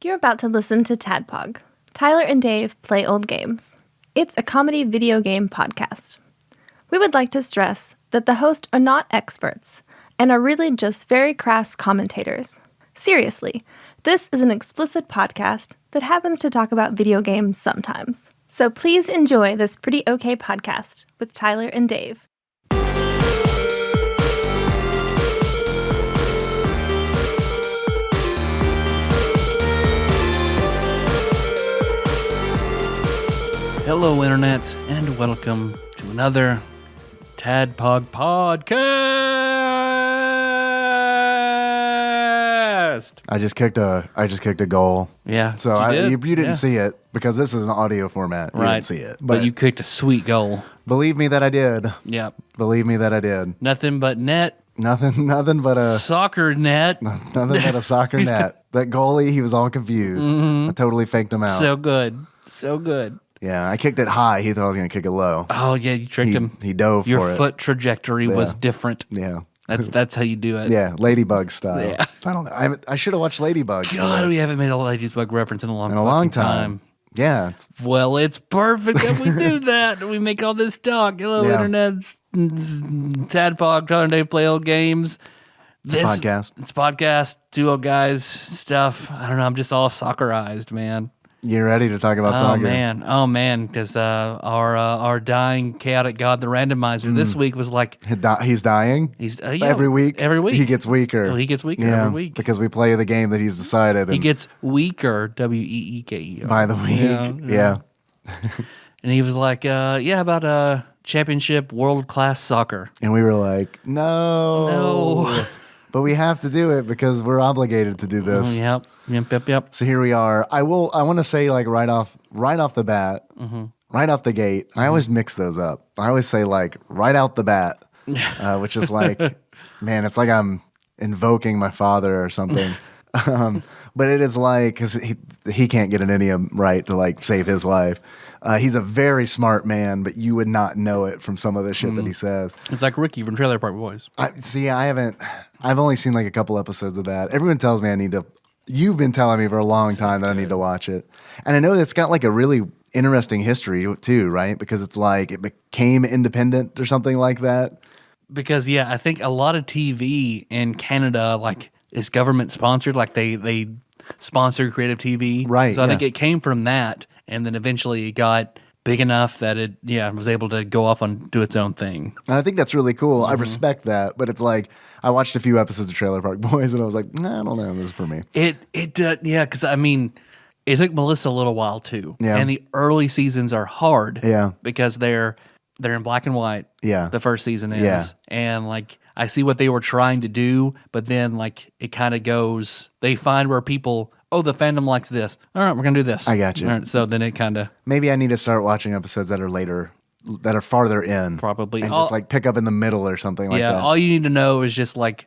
You're about to listen to TADPOG. Tyler and Dave play old games. It's a comedy video game podcast. We would like to stress that the hosts are not experts and are really just very crass commentators. Seriously, this is an explicit podcast that happens to talk about video games sometimes. So please enjoy this pretty okay podcast with Tyler and Dave. Hello, internets, and welcome to another TADPOG podcast. I just kicked a goal. Yeah, So you didn't Yeah. see it because this is an audio format. You Right. didn't see it, But you kicked a sweet goal. believe me that I did. Yep. Believe me that I did. Nothing but net. Nothing but a Soccer net. soccer net. That goalie, he was all confused. I totally faked him out. So good. So good. Yeah, I kicked it high. He thought I was going to kick it low. Oh, yeah, you tricked him. He dove Your for it. foot trajectory was different. Yeah. That's how you do it. Yeah, Ladybug style. Yeah. I don't know. I should have watched Ladybug. God, we haven't made a Ladybug reference in a long long fucking time. Yeah. Well, it's perfect that we do that. We make all this talk. Hello, Yeah. internets. Tadpog, Tyler and Dave play old games. Podcast. It's podcast, duo guys stuff. I don't know. I'm just all soccerized, man. You ready to talk about soccer? Oh man, because our dying chaotic god, the randomizer, this week was like He's dying? Every week? Every week He gets weaker. Well, he gets weaker Yeah, every week. because we play the game that he's decided. He And gets weaker. Weeker. by the week. Yeah. And he was like, about championship world class soccer. And we were like, no. But we have to do it because we're obligated to do this. Yep. So here we are. I want to say like right off the bat, right off the gate. I always mix those up. I always say like right out the bat, which is like, man, it's like I'm invoking my father or something. But it is like, because he can't get an idiom right to like save his life. He's a very smart man, but you would not know it from some of the shit that he says. It's like Ricky from Trailer Park Boys. I've only seen like a couple episodes of that. Everyone tells me I need to. You've been telling me for a long time that I need to watch it. And I know that's got like a really interesting history too, right? Because it's like it became independent or something like that. Because I think a lot of TV in Canada like is government sponsored. Like they sponsor creative TV, Right, So I think it came from that, and then eventually it got big enough that it was able to go off and do its own thing. And I think that's really cool. I respect that, but it's like I watched a few episodes of Trailer Park Boys, and I was like, nah, I don't know, this is for me. Because I mean, it took Melissa a little while too. Yeah. And the early seasons are hard. Yeah. Because they're in black and white. Yeah. The first season is. Yeah. And like I see what they were trying to do, but then like it kind of goes, they find where people, the fandom likes this. All right, we're going to do this. I got you. All right, so then it kind of. Maybe I need to start watching episodes that are later, that are farther in. Probably. And just like pick up in the middle or something like that. All you need to know is just like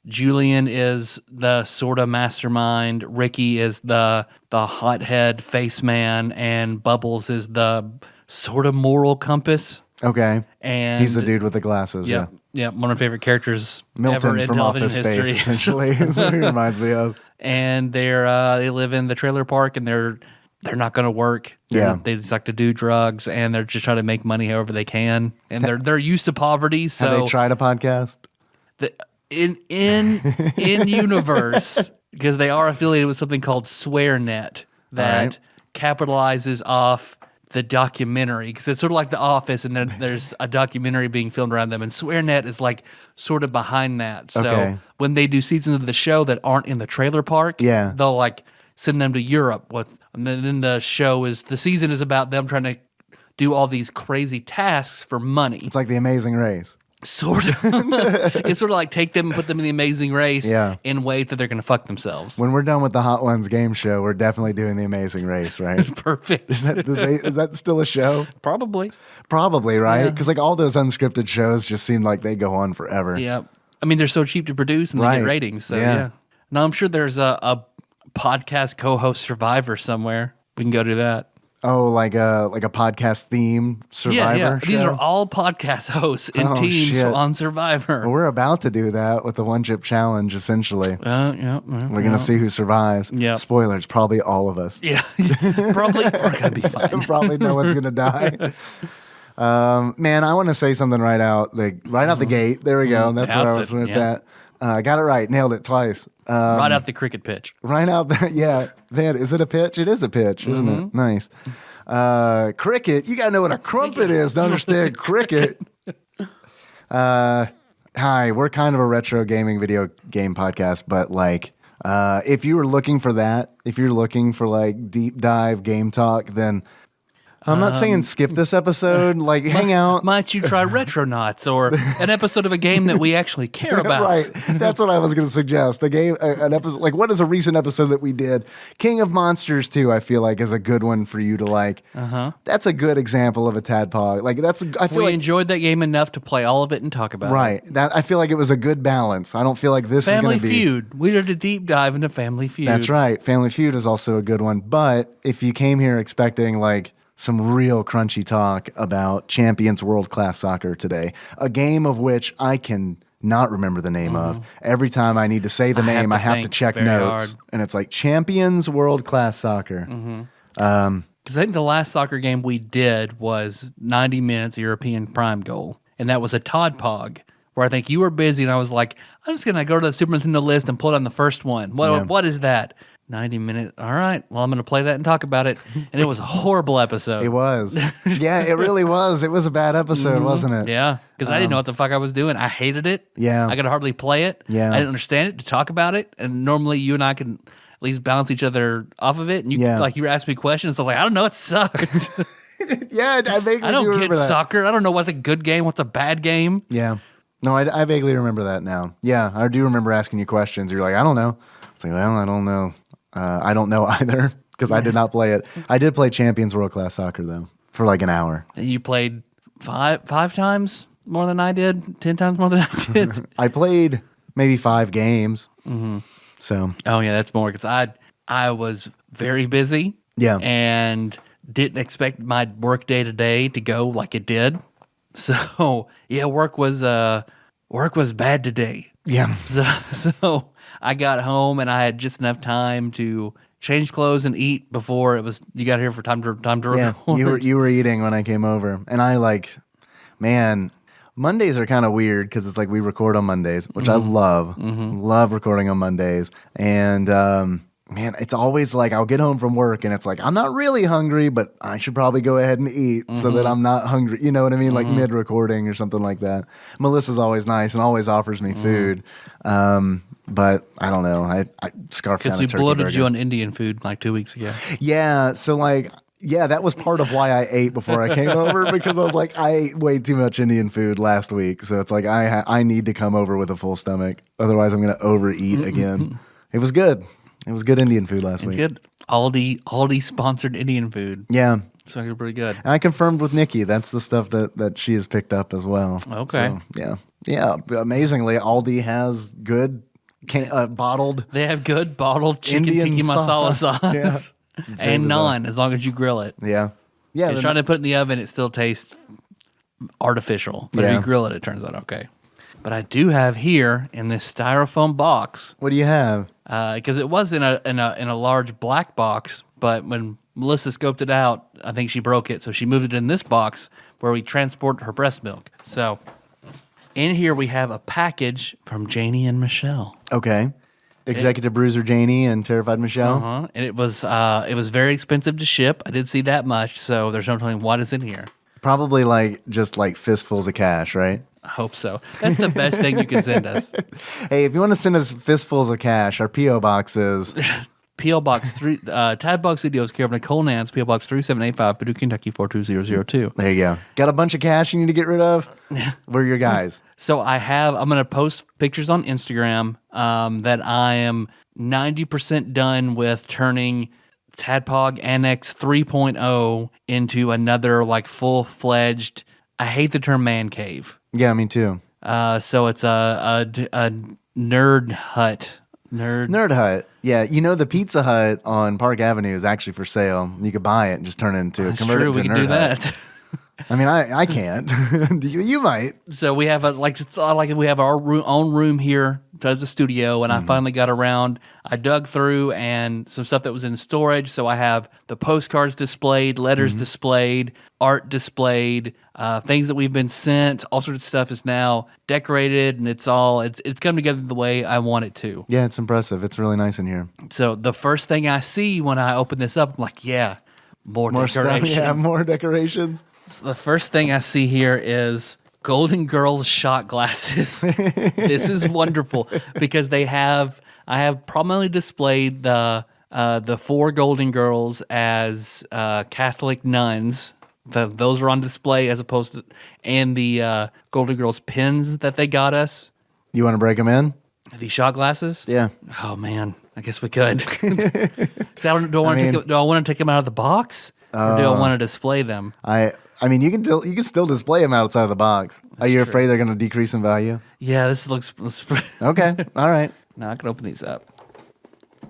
Julian is the sort of mastermind, Ricky is the hothead face man, and Bubbles is the sort of moral compass. Okay. And he's the dude with the glasses. Yeah. Yeah, one of my favorite characters Milton ever in from television Office history. Space, essentially. Is what he reminds me of. And they live in the trailer park, and they're not going to work. They just like to do drugs, and they're just trying to make money however they can. And they're used to poverty. So Have they tried a podcast? in universe, because they are affiliated with something called SwearNet that capitalizes off the documentary, because it's sort of like The Office, and then there's a documentary being filmed around them, and SwearNet is like sort of behind that. So when they do seasons of the show that aren't in the trailer park, they'll like send them to Europe and then the season is about them trying to do all these crazy tasks for money. It's like The Amazing Race. Sort of. It's sort of like take them and put them in the Amazing Race in ways that they're going to fuck themselves. When we're done with the Hot Ones game show, we're definitely doing The Amazing Race, right? Perfect. Is that still a show? Probably, right? Because like all those unscripted shows just seem like they go on forever. Yeah. I mean, they're so cheap to produce and they get ratings. So yeah. Now I'm sure there's a podcast co-host Survivor somewhere. We can go do that. Oh, like a podcast theme Survivor show? These are all podcast hosts and teams shit. on Survivor. Well, we're about to do that with the one chip challenge, essentially. We're going to see who survives. Yeah. Spoilers, probably all of us. Yeah, probably we're gonna be fine. Probably no one's going to die. Man, I want to say something right out the gate. There we go. That's where I was with that. I got it right. Nailed it twice. Right out the cricket pitch. Right out that, yeah. Man, is it a pitch? It is a pitch, isn't it? Nice. Cricket. You got to know what a crumpet is to understand cricket. Hi, we're kind of a retro gaming video game podcast, but like, if you were looking for that, if you're looking for like deep dive game talk, then I'm not saying skip this episode. Like, hang out. Might you try Retronauts or an episode of a game that we actually care about? Right. That's what I was going to suggest. An episode. Like, what is a recent episode that we did? King of Monsters 2, I feel like, is a good one for you to like. That's a good example of a tadpog. Like, we enjoyed that game enough to play all of it and talk about it. Right. I feel like it was a good balance. I don't feel like this Family is going to be. Feud. We did a deep dive into Family Feud. That's right. Family Feud is also a good one. But if you came here expecting like some real crunchy talk about Champions World Class Soccer today, a game of which I can not remember the name of. Every time I need to say the name, I have to check notes. And it's like Champions World Class Soccer. Because I think the last soccer game we did was 90 minutes European Prime Goal. And that was a TADPOG, where I think you were busy and I was like, I'm just going to go to the Super Nintendo list and pull on the first one. What is that? 90 minutes. All right. Well, I'm going to play that and talk about it. And it was a horrible episode. It was. Yeah, it really was. It was a bad episode, wasn't it? Yeah, because I didn't know what the fuck I was doing. I hated it. Yeah. I could hardly play it. Yeah. I didn't understand it to talk about it. And normally you and I can at least bounce each other off of it. And you were asking me questions. I was like, I don't know. It sucked. Yeah, I don't get soccer. I don't know what's a good game, what's a bad game. Yeah. No, I vaguely remember that now. Yeah, I do remember asking you questions. You're like, I don't know. It's like, well, I don't know. I don't know either because I did not play it. I did play Champions World Class Soccer, though, for like an hour. You played five times more than I did, 10 times more than I did. I played maybe 5 games. So. Oh, yeah, that's more because I was very busy. Yeah. And didn't expect my work day to day to go like it did. So, yeah, work was bad today. Yeah. So I got home and I had just enough time to change clothes and eat before you got here for time to record. Yeah, you were eating when I came over, and I Mondays are kind of weird because it's like we record on Mondays, which I love recording on Mondays, and man, it's always like I'll get home from work and it's like I'm not really hungry, but I should probably go ahead and eat so that I'm not hungry. You know what I mean? Like mid-recording or something like that. Melissa's always nice and always offers me food, but I don't know. I scarfed down a turkey burger. Because we bloated you on Indian food like 2 weeks ago. Yeah, so that was part of why I ate before I came over because I was like, I ate way too much Indian food last week, so it's like I need to come over with a full stomach, otherwise I'm going to overeat again. It was good. It was good Indian food last week. Good. Aldi sponsored Indian food. Yeah. So it was pretty good. And I confirmed with Nikki. That's the stuff that she has picked up as well. Okay. So, yeah. Amazingly, Aldi has good bottled. They have good bottled chicken Indian tikka masala sauce. Yeah. And naan, as long as you grill it. Yeah. Yeah. You're trying to put it in the oven, it still tastes artificial. But if you grill it, it turns out okay. But I do have here in this styrofoam box. What do you have? Because it was in a large black box, but when Melissa scoped it out, I think she broke it, so she moved it in this box where we transport her breast milk. So in here we have a package from Janie and Michelle. Okay. Executive Bruiser Janie and Terrified Michelle. And it was very expensive to ship. I did see that much, so there's no telling what is in here. Probably just fistfuls of cash, right? I hope so. That's the best thing you can send us. Hey, if you want to send us fistfuls of cash, our P.O. box is... P.O. Box 3, TADPOG Studios, care of Nicole Nance, P.O. Box 3785, Paducah, Kentucky 42002. There you go. Got a bunch of cash you need to get rid of? We're your guys. So I'm going to post pictures on Instagram that I am 90% done with turning TADPOG Annex 3.0 into another full-fledged, I hate the term man cave. Yeah, me too. So it's a nerd hut. Nerd hut. Yeah, the Pizza Hut on Park Avenue is actually for sale. You could buy it and just turn it into That's convert true. it to We a can do nerd hut. that. I mean, I can't. You might. So we have we have our own room here as a studio, and I finally got around. I dug through and some stuff that was in storage. So I have the postcards displayed, letters displayed, art displayed, things that we've been sent. All sorts of stuff is now decorated, and it's come together the way I want it to. Yeah, it's impressive. It's really nice in here. So the first thing I see when I open this up, I'm like, yeah, more decoration. Stuff. Yeah, more decorations. So the first thing I see here is Golden Girls shot glasses. This is wonderful because I have prominently displayed the 4 Golden Girls as Catholic nuns. Those are on display as opposed to, and the Golden Girls pins that they got us. You want to break them in? These shot glasses? Yeah. Oh man, I guess we could. So do I want to take them out of the box, or do I want to display them? I mean, you can still display them outside of the box. Are you afraid they're going to decrease in value? Yeah, this looks. Okay, all right. Now I can open these up.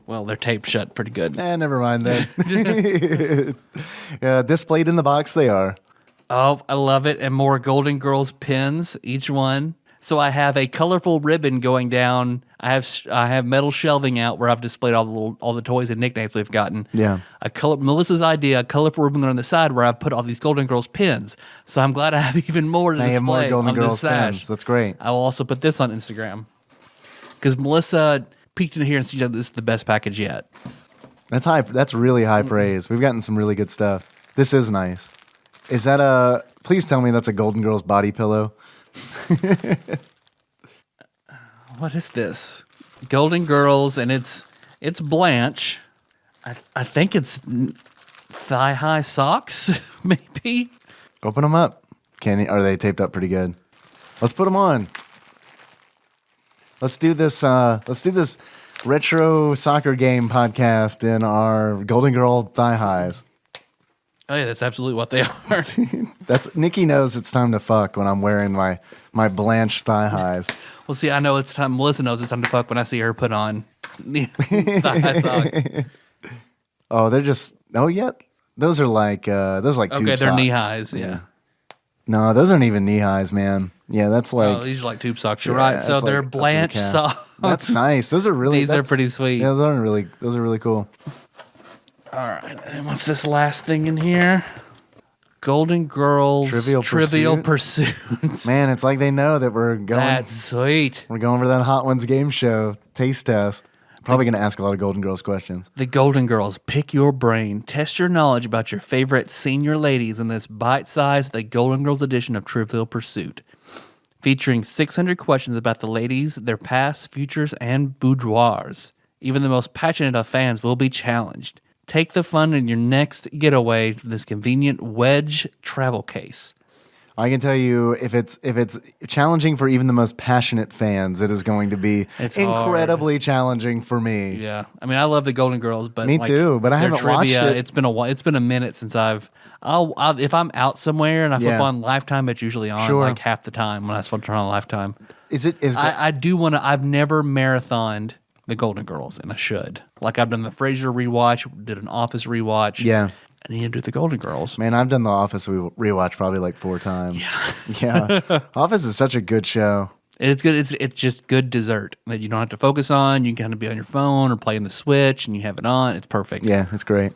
Well, they're taped shut pretty good. Never mind then. Yeah, displayed in the box they are. Oh, I love it. And more Golden Girls pins, each one. So I have a colorful ribbon going down. I have metal shelving out where I've displayed all the toys and nicknames we've gotten. Yeah. Melissa's idea, a colorful ribbon on the side where I've put all these Golden Girls pins. So I'm glad I have even more to Now you display have more Golden on Girls this sash. pins. That's great. I will also put this on Instagram because Melissa peeked in here and said this is the best package yet. That's high. That's really high praise. We've gotten some really good stuff. This is nice. Is that please tell me that's a Golden Girls body pillow. What is this? Golden Girls, and it's Blanche. I think it's thigh-high socks, maybe. Open them up. Are they taped up pretty good? Let's put them on. Let's do this. Let's do this retro soccer game podcast in our Golden Girl thigh highs. Oh yeah, that's absolutely what they are. That's Nikki knows it's time to fuck when I'm wearing my Blanche thigh highs. Well, see, I know it's time. Melissa knows it's time to fuck when I see her put on thigh socks. Oh, they're just. Oh yeah, those are like tube Okay, they're socks. knee highs. Yeah. No, those aren't even knee highs, man. Yeah, that's like. Oh, these are like tube socks. You're right. So that's they're like up to the Blanche calf. socks. That's nice. Those are really. These are pretty sweet. Yeah, those are really cool. All right. And what's this last thing in here? Golden Girls Trivial Pursuit. Man, it's like they know that we're going. That's sweet. We're going for that Hot Ones game show taste test. Probably going to ask a lot of Golden Girls questions. The Golden Girls pick your brain, test your knowledge about your favorite senior ladies in this bite-sized The Golden Girls edition of Trivial Pursuit, featuring 600 questions about the ladies, their past, futures, and boudoirs. Even the most passionate of fans will be challenged. Take the fun in your next getaway to this convenient wedge travel case. I can tell you, if it's challenging for even the most passionate fans, it is going to be incredibly challenging for me. Yeah, I mean, I love the Golden Girls, but me too. But I haven't trivia, watched it. It's been a while. It's been a minute since I'll if I'm out somewhere and I flip on Lifetime, it's usually on like half the time when I turn on Lifetime. I do want to. I've never marathoned the Golden Girls, and I should. Like I've done the Frasier rewatch, did an Office rewatch. Yeah. I need to do the Golden Girls. Man, I've done The Office rewatch probably like 4 times. Yeah. Office is such a good show. It's good. It's just good dessert that you don't have to focus on. You can kind of be on your phone or playing the Switch, and you have it on. It's perfect. Yeah, it's great.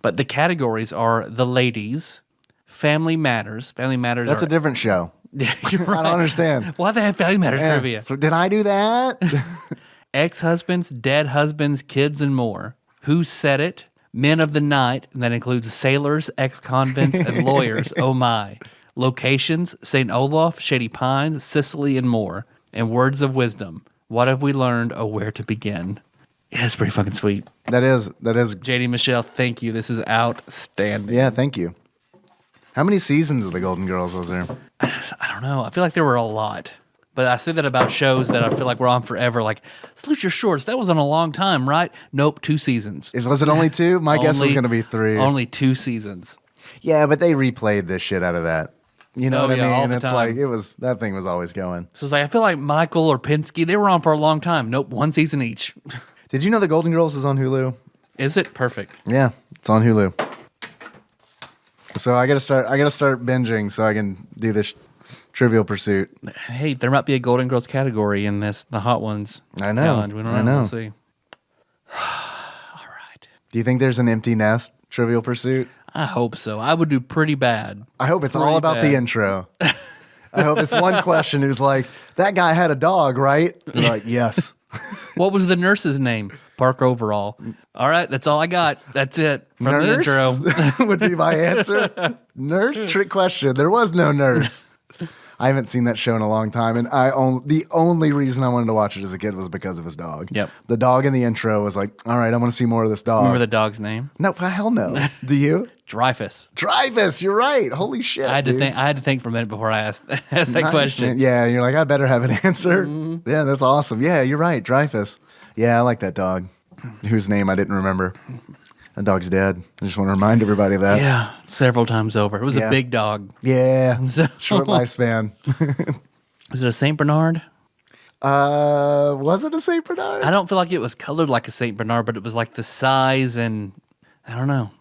But the categories are the ladies, Family Matters. Family Matters. That's a different show. Yeah, you're right. I don't understand. Why they have Family Matters trivia? So did I do that? Ex-husbands, dead husbands, kids, and more. Who said it? Men of the night, and that includes sailors, ex-convicts, and lawyers. Oh my. Locations, St. Olaf, Shady Pines, Sicily, and more. And words of wisdom. What have we learned? Oh, where to begin? Yeah, it's pretty fucking sweet. That is. JD Michelle, thank you. This is outstanding. Yeah, thank you. How many seasons of The Golden Girls was there? I don't know. I feel like there were a lot. But I say that about shows that I feel like we're on forever. Like, Salute Your Shorts, that was on a long time, right? Nope, 2 seasons. Was it only 2? My guess is going to be 3. Only 2 seasons. Yeah, but they replayed this shit out of that. You know what I mean? All the it's time. like that thing was always going. So it's like I feel like Michael or Penske, they were on for a long time. Nope, 1 season each. Did you know the Golden Girls is on Hulu? Is it? Perfect. Yeah, it's on Hulu. So I gotta start binging so I can do this Trivial Pursuit. Hey, there might be a Golden Girls category in the Hot Ones I know. challenge. We don't know. I know. We'll see. All right. Do you think there's an empty nest Trivial Pursuit? I hope so. I would do pretty bad. I hope it's all Pretty about bad. the intro. I hope it's one question who's like, that guy had a dog, right? You're like, yes. What was the nurse's name? Park Overall. All right, that's all I got. That's it from Nurse the intro. would be my answer. Nurse? Trick question. There was no nurse. I haven't seen that show in a long time, and the only reason I wanted to watch it as a kid was because of his dog. Yep. The dog in the intro was like, all right, I want to see more of this dog. Remember the dog's name? No, hell no. Do you? Dreyfus. Dreyfus, you're right. Holy shit. I had to dude. think. I had to think for a minute before I asked that Nice, question. man. Yeah, you're like, I better have an answer. Yeah, that's awesome. Yeah, you're right. Dreyfus. Yeah, I like that dog. Whose name I didn't remember. That dog's dead. I just want to remind everybody of that. Yeah, several times over. It was Yeah. a big dog. Yeah. So- Short lifespan. Is it a Saint Bernard? Was it a Saint Bernard? I don't feel like it was colored like a Saint Bernard, but it was like the size and I don't know.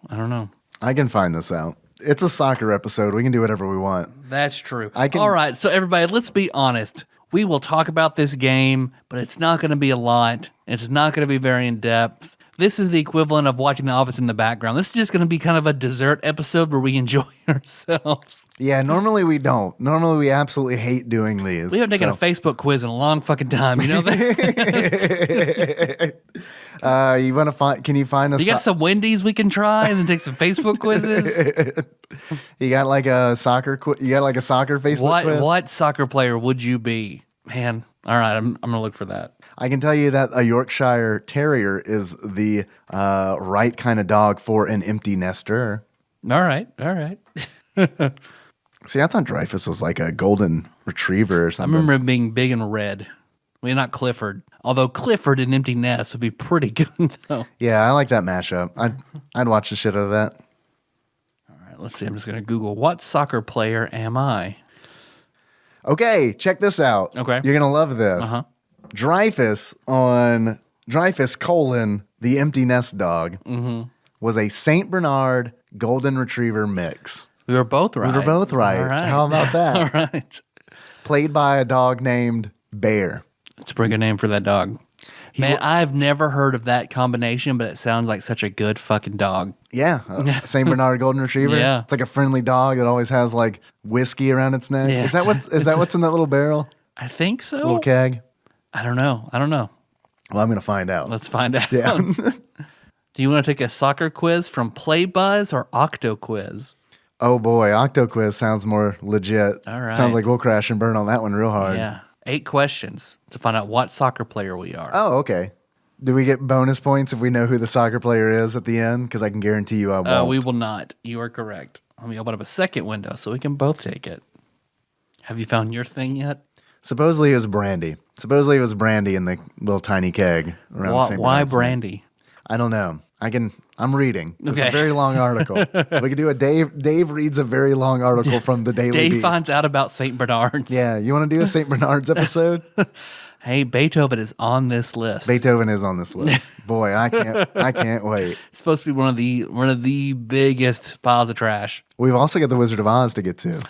I can find this out. It's a soccer episode. We can do whatever we want. That's true. I can- All right, so everybody, let's be honest. We will talk about this game, but it's not going to be a lot. It's not going to be very in depth. This is the equivalent of watching The Office in the background. This is just going to be kind of a dessert episode where we enjoy ourselves. Yeah, normally we don't. Normally we absolutely hate doing these. We haven't taken a Facebook quiz in a long fucking time. You know that? You want to find? Can you find a? You got some Wendy's we can try and then take some Facebook quizzes? You got like a soccer? You got like a soccer Facebook quiz? What soccer player would you be? Man, all right, I'm going to look for that. I can tell you that a Yorkshire Terrier is the right kind of dog for an empty nester. All right. See, I thought Dreyfus was like a golden retriever or I something. remember him being big and red. Well, not Clifford. Although Clifford and Empty Nest would be pretty good, though. Yeah, I like that mashup. I'd watch the shit out of that. All right, let's see. I'm just going to Google, what soccer player am I? Okay, check this out. Okay. You're gonna love this. Uh-huh. Dreyfus colon the empty nest dog was a Saint Bernard golden retriever mix. We were both right. We were both right. All right. How about that? All right. Played by a dog named Bear. It's a pretty good name for that dog. Man, I've never heard of that combination, but it sounds like such a good fucking dog. Yeah, Saint Bernard golden retriever. Yeah. It's like a friendly dog that always has like whiskey around its neck. Yeah, Is that what's in that little barrel? I think so. Little keg? I don't know. Well, I'm gonna find out. Let's find out. Yeah. Do you want to take a soccer quiz from PlayBuzz or OctoQuiz? Oh boy, OctoQuiz sounds more legit. All right. Sounds like we'll crash and burn on that one real hard. Yeah. 8 questions to find out what soccer player we are. Oh, okay. Do we get bonus points if we know who the soccer player is at the end? Because I can guarantee you I won't. We will not. You are correct. Let me open up a second window so we can both take it. Have you found your thing yet? Supposedly it was brandy. Supposedly it was brandy in the little tiny keg around the St. Why Bernard's. brandy? I don't know. I'm reading. It's Okay. a very long article. We could do a Dave reads a very long article from the Daily Dave Beast. finds out about St. Bernards. Yeah, you want to do a St. Bernard's episode? Hey, Beethoven is on this list. Beethoven is on this list. Boy, I can't wait. It's supposed to be one of the biggest piles of trash. We've also got the Wizard of Oz to get to. Yeah.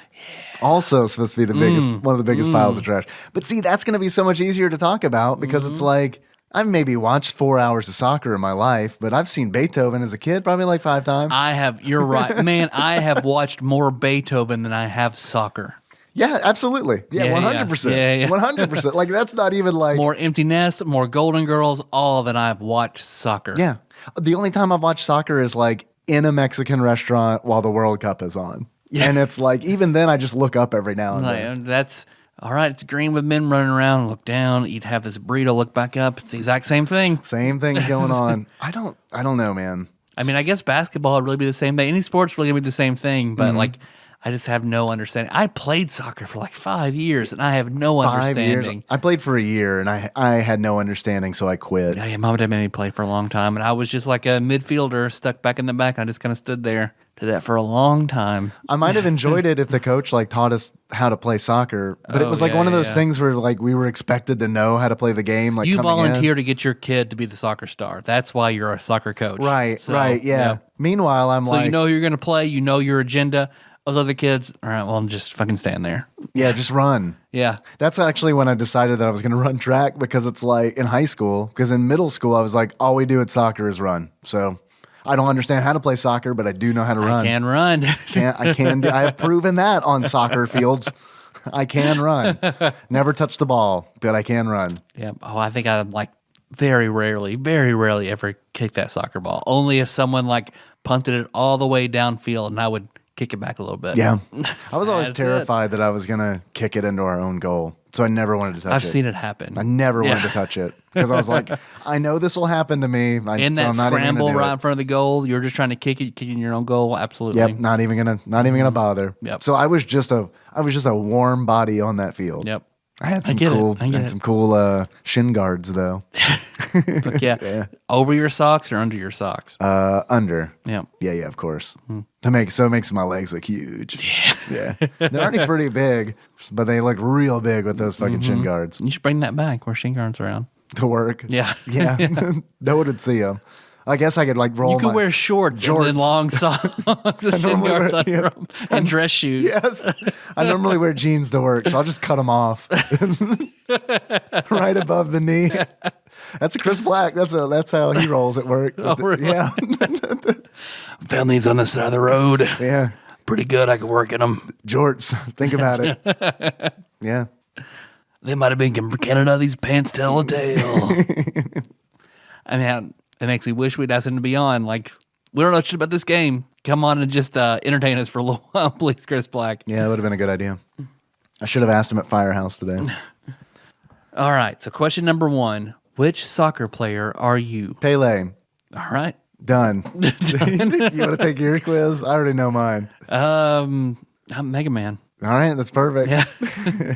Also supposed to be the biggest, one of the biggest piles of trash. But see, that's going to be so much easier to talk about because it's like I've maybe watched 4 hours of soccer in my life, but I've seen Beethoven as a kid probably like 5 times. You're right. Man, I have watched more Beethoven than I have soccer. Yeah, absolutely. Yeah, Yeah, 100%. yeah. 100%. Like that's not even like More Empty Nest, more Golden Girls, all than I've watched soccer. Yeah. The only time I've watched soccer is like in a Mexican restaurant while the World Cup is on. Yeah. And it's like, even then I just look up every now and then. Like, that's all right. It's green with men running around. Look down. You'd have this burrito. Look back up. It's the exact same thing. Same thing's going on. I don't know, man. I mean, I guess basketball would really be the same thing. Any sport's really gonna be the same thing. But like, I just have no understanding. I played soccer for like 5 years, and I have no 5 years. understanding. I played for a year and I had no understanding, so I quit. Yeah, mom and dad made me play for a long time, and I was just like a midfielder stuck back in the back. And I just kind of stood there Did that for a long time. I might have enjoyed it if the coach like taught us how to play soccer, but it was like one of those things where like we were expected to know how to play the game. Like you coming volunteer in. to get your kid to be the soccer star. That's why you're a soccer coach. Right, So, right, yeah. Meanwhile, I'm So like, you know you're going to play. You know your agenda. Those other kids, all right, well, I'm just fucking stand there. yeah, just run. Yeah. That's actually when I decided that I was going to run track because it's like in high school, because in middle school I was like, all we do at soccer is run. So I don't understand how to play soccer, but I do know how to run. I can run. I have proven that on soccer fields. I can run. Never touch the ball, but I can run. Yeah. Oh, I think I like very rarely ever kick that soccer ball. Only if someone like punted it all the way downfield and I would kick it back a little bit. Yeah. I was always That's terrified that I was going to kick it into our own goal. So I never wanted to touch it. I've seen it happen. I never wanted to touch it because I was like, I know this will happen to me. In that scramble right in front of the goal, you're just trying to kicking your own goal. Absolutely. Yep, not even gonna bother. Yep. So I was just a warm body on that field. Yep. I had some get it. cool I get it. some cool shin guards though. But yeah. Over your socks or under your socks? Under. Yeah. Yeah, of course. It makes my legs look huge. Yeah. They're already pretty big, but they look real big with those fucking shin guards You should bring that back. Wear shin guards around. to work. Yeah. Yeah. No one would see them. I guess I could like roll. You could wear shorts and then long socks, shin normally guards wear- under 'em, and dress shoes. Yes. I normally wear jeans to work, so I'll just cut them off right above the knee. That's Chris Black. That's how he rolls at work. really? Yeah. Found these on the side of the road. Yeah. Pretty good. I could work in them. Jorts. Think about it. Yeah. They might have been from Canada. These pants tell a tale. I mean, it makes me wish we'd asked him to be on. Like, we don't know shit about this game. Come on and just entertain us for a little while, please, Chris Black. Yeah, that would have been a good idea. I should have asked him at Firehouse today. All right. So, question number 1: which soccer player are you? Pele. All right. Done. You want to take your quiz? I already know mine. I'm Mega Man. All right, that's perfect. Yeah.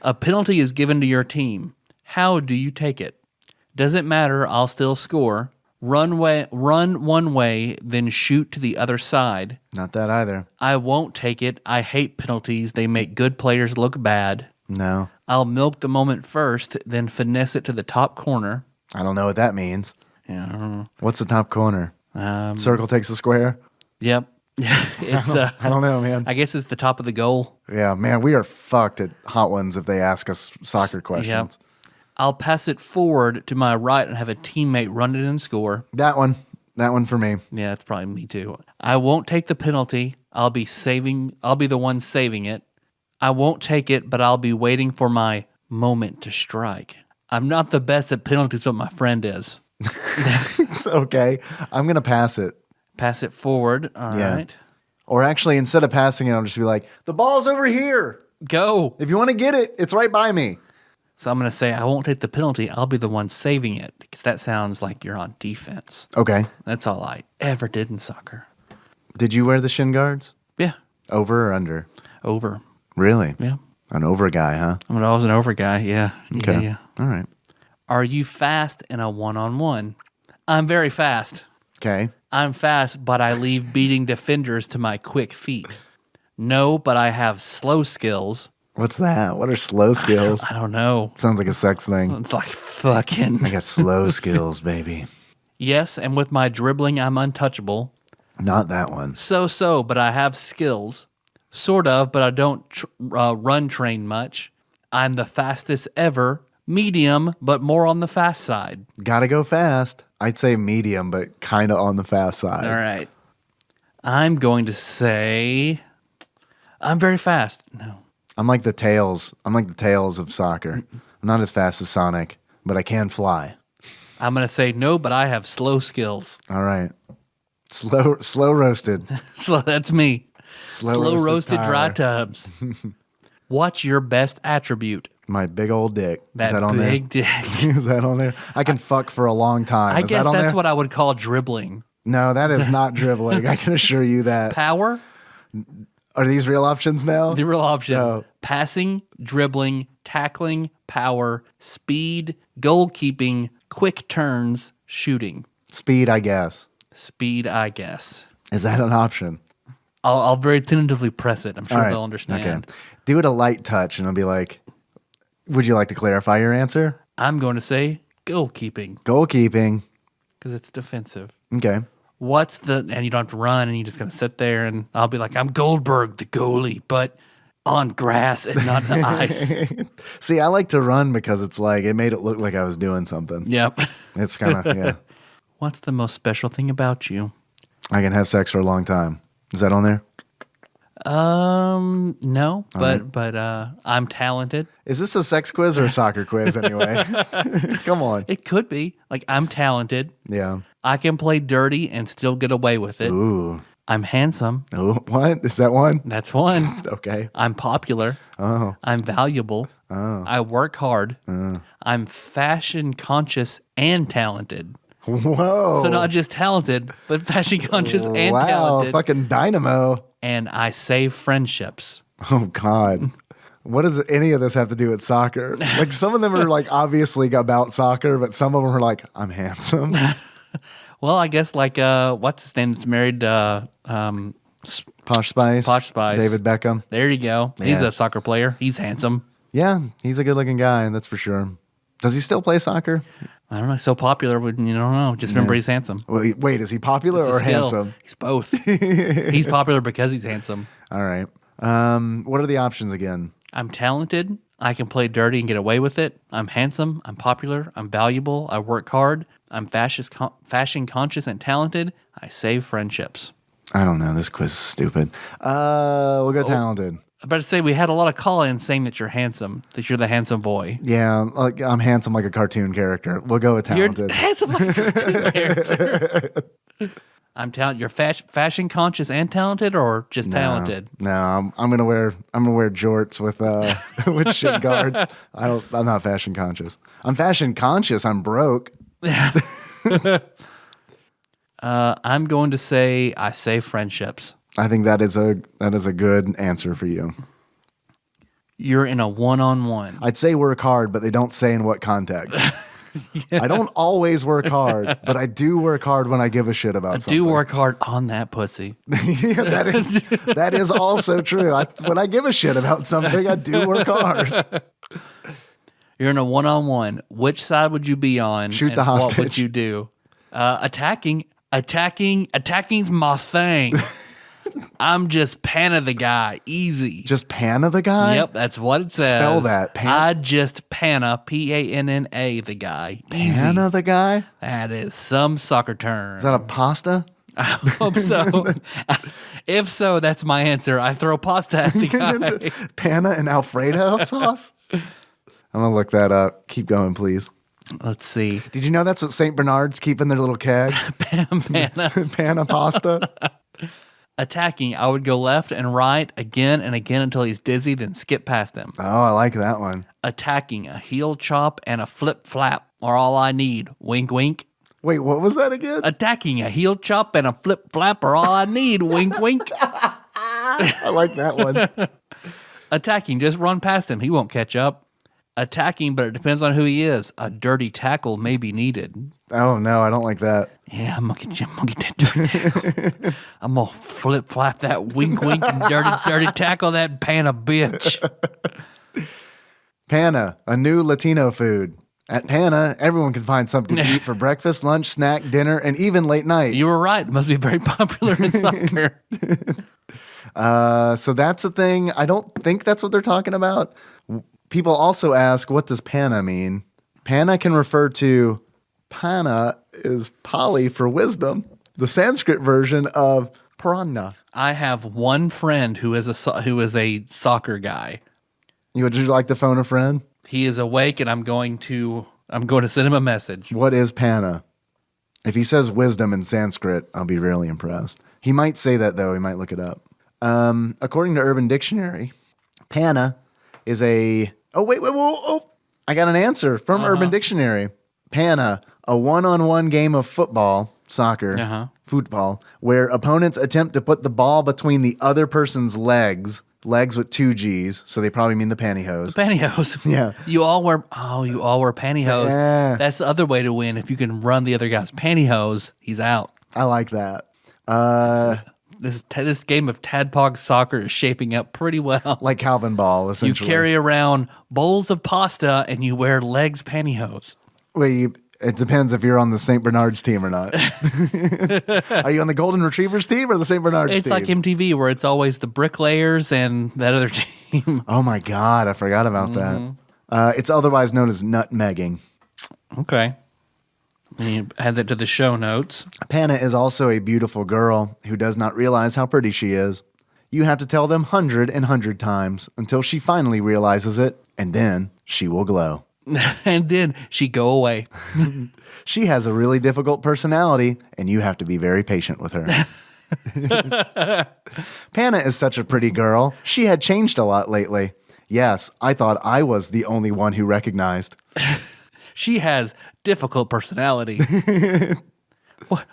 A penalty is given to your team. How do you take it? Doesn't matter, I'll still score. Run one way, then shoot to the other side. Not that either. I won't take it. I hate penalties. They make good players look bad. No. I'll milk the moment first, then finesse it to the top corner. I don't know what that means. Yeah, I don't What's the top corner? know. Circle takes the square? Yep. It's I don't know, man. I guess it's the top of the goal. Yeah, man, we are fucked at Hot Ones if they ask us soccer questions. Yep. I'll pass it forward to my right and have a teammate run it and score. That one for me. Yeah, that's probably me too. I won't take the penalty. I'll be the one saving it. I won't take it, but I'll be waiting for my moment to strike. I'm not the best at penalties, but my friend is. It's okay. I'm going to pass it. Pass it forward. All right. Or actually, instead of passing it, I'll just be like, the ball's over here. Go. If you want to get it, it's right by me. So I'm going to say I won't take the penalty. I'll be the one saving it because that sounds like you're on defense. Okay. That's all I ever did in soccer. Did you wear the shin guards? Yeah. Over or under? Over. Really? Yeah. An over guy, huh? I was an over guy. Yeah. Okay. Yeah. All right. Are you fast in a one-on-one? I'm very fast. Okay. I'm fast, but I leave beating defenders to my quick feet. No, but I have slow skills. What's that? What are slow skills? I don't know. Sounds like a sex thing. It's like fucking. I got slow skills, baby. Yes, and with my dribbling, I'm untouchable. Not that one. So, but I have skills. Sort of, but I don't run train much. I'm the fastest ever. Medium, but more on the fast side. Gotta go fast. I'd say medium, but kind of on the fast side. All right. I'm going to say I'm very fast. No. I'm like the tails. I'm like the tails of soccer. I'm not as fast as Sonic, but I can fly. I'm going to say no, but I have slow skills. All right. Slow roasted. So that's me. Slow roasted dry Tyler. tubs. What's your best attribute? My big old dick. That Is that on big dick. there? Is that on there? I can fuck for a long time. I Is guess that on that's there? what I would call dribbling. No, that is not dribbling. I can assure you that. Power? Are these real options now? The real options. No. Passing, dribbling, tackling, power, speed, goalkeeping, quick turns, shooting. Speed, I guess. Speed, I guess. Is that an option? I'll very tentatively press it. I'm sure All right. they'll understand. Okay. Do it a light touch, and I'll be like, would you like to clarify your answer? I'm going to say goalkeeping Goalkeeping. because it's defensive. Okay. And you don't have to run, and you're just going to sit there, and I'll be like, I'm Goldberg, the goalie, but on grass and not the ice. See, I like to run because it's like, it made it look like I was doing something. Yep. It's kind of, yeah. What's the most special thing about you? I can have sex for a long time. Is that on there? No, but I'm talented. Is this a sex quiz or a soccer quiz anyway? Come on. It could be. Like, I'm talented. Yeah. I can play dirty and still get away with it. Ooh. I'm handsome. Oh, what? Is that one? That's one. Okay. I'm popular. Oh. I'm valuable. Oh. I work hard. I'm fashion conscious and talented. Whoa. So not just talented, but fashion conscious and wow, talented. fucking dynamo. And I save friendships. Oh, God. What does any of this have to do with soccer? Like, some of them are, like, obviously about soccer, but some of them are like, I'm handsome. Well, I guess like what's his name that's married Posh Spice. Posh Spice. David Beckham. There you go. He's Yeah. a soccer player. He's handsome. Yeah, he's a good-looking guy, that's for sure. Does he still play soccer? I don't know. So popular, you don't know. Just remember he's handsome. Wait, is he popular It's a or skill. handsome? He's both. He's popular because he's handsome. All right. What are the options again? I'm talented. I can play dirty and get away with it. I'm handsome. I'm popular. I'm valuable. I work hard. I'm fashion conscious and talented. I save friendships. I don't know. This quiz is stupid. We'll go talented. I'm about to say we had a lot of call-ins saying that you're handsome, that you're the handsome boy. Yeah, like I'm handsome like a cartoon character. We'll go with talented. You're handsome like a cartoon character. I'm talented. You're fashion conscious and talented, or just talented? No, I'm gonna wear jorts with with shin guards. I'm not fashion conscious. I'm fashion conscious. I'm broke. I'm going to say I save friendships. I think that is a good answer for you. You're in a one-on-one. I'd say work hard, but they don't say in what context. I don't always work hard, but I do work hard when I give a shit about something. Do work hard on that pussy. Yeah, that is also true. When I give a shit about something, I do work hard. You're in a one-on-one. Which side would you be on? Shoot and the hostage. What would you do? Attacking. Attacking's my thing. I'm just Panna the guy. Easy. Just Panna the guy? Yep, that's what it says. Spell that. I just Panna, Panna the guy. Easy. Panna the guy? That is some soccer term. Is that a pasta? I hope so. If so, that's my answer. I throw pasta at the guy. Panna and Alfredo sauce? I'm going to look that up. Keep going, please. Let's see. Did you know that's what St. Bernard's keep in their little keg? Panna. Panna pasta? Attacking, I would go left and right again and again until he's dizzy, then skip past him. Oh, I like that one. Attacking, a heel chop and a flip flap are all I need. Wink, wink. Wait, what was that again? Attacking, a heel chop and a flip flap are all I need. Wink, wink. I like that one. Attacking, just run past him. He won't catch up. Attacking, but it depends on who he is. A dirty tackle may be needed. Oh, no, I don't like that. Yeah, I'm gonna get that dirty tackle. I'm gonna flip flap that wink wink and dirty tackle that Panna bitch. Panna, a new Latino food. At Panna, everyone can find something to eat for breakfast, lunch, snack, dinner, and even late night. You were right. It must be very popular in soccer. So that's a thing. I don't think that's what they're talking about. People also ask, what does Panna mean? Panna can refer to, Panna is Pali for wisdom, the Sanskrit version of prana. I have one friend who is a soccer guy. Would you like to phone a friend? He is awake, and I'm going to send him a message. What is Panna? If he says wisdom in Sanskrit, I'll be really impressed. He might say that, though. He might look it up. According to Urban Dictionary, Panna is a... Oh, wait. Oh, I got an answer from Urban Dictionary. Panna, a one-on-one game of football, soccer, football, where opponents attempt to put the ball between the other person's legs with two G's, so they probably mean the pantyhose. Pantyhose. Yeah. You all wear pantyhose. Yeah. That's the other way to win. If you can run the other guy's pantyhose, he's out. I like that. This game of Tadpog soccer is shaping up pretty well. Like Calvin Ball, You essentially. carry around bowls of pasta and you wear legs pantyhose. Wait, it depends if you're on the St. Bernard's team or not. Are you on the Golden Retrievers team or the St. Bernard's It's team? like MTV where it's always the bricklayers and that other team. Oh my God, I forgot about that. It's otherwise known as nutmegging. Okay. You add that to the show notes. Panna is also a beautiful girl who does not realize how pretty she is. You have to tell them 100 times until she finally realizes it, and then she will glow. And then she go away. She has a really difficult personality, and you have to be very patient with her. Panna is such a pretty girl. She had changed a lot lately. Yes, I thought I was the only one who recognized. She has difficult personality.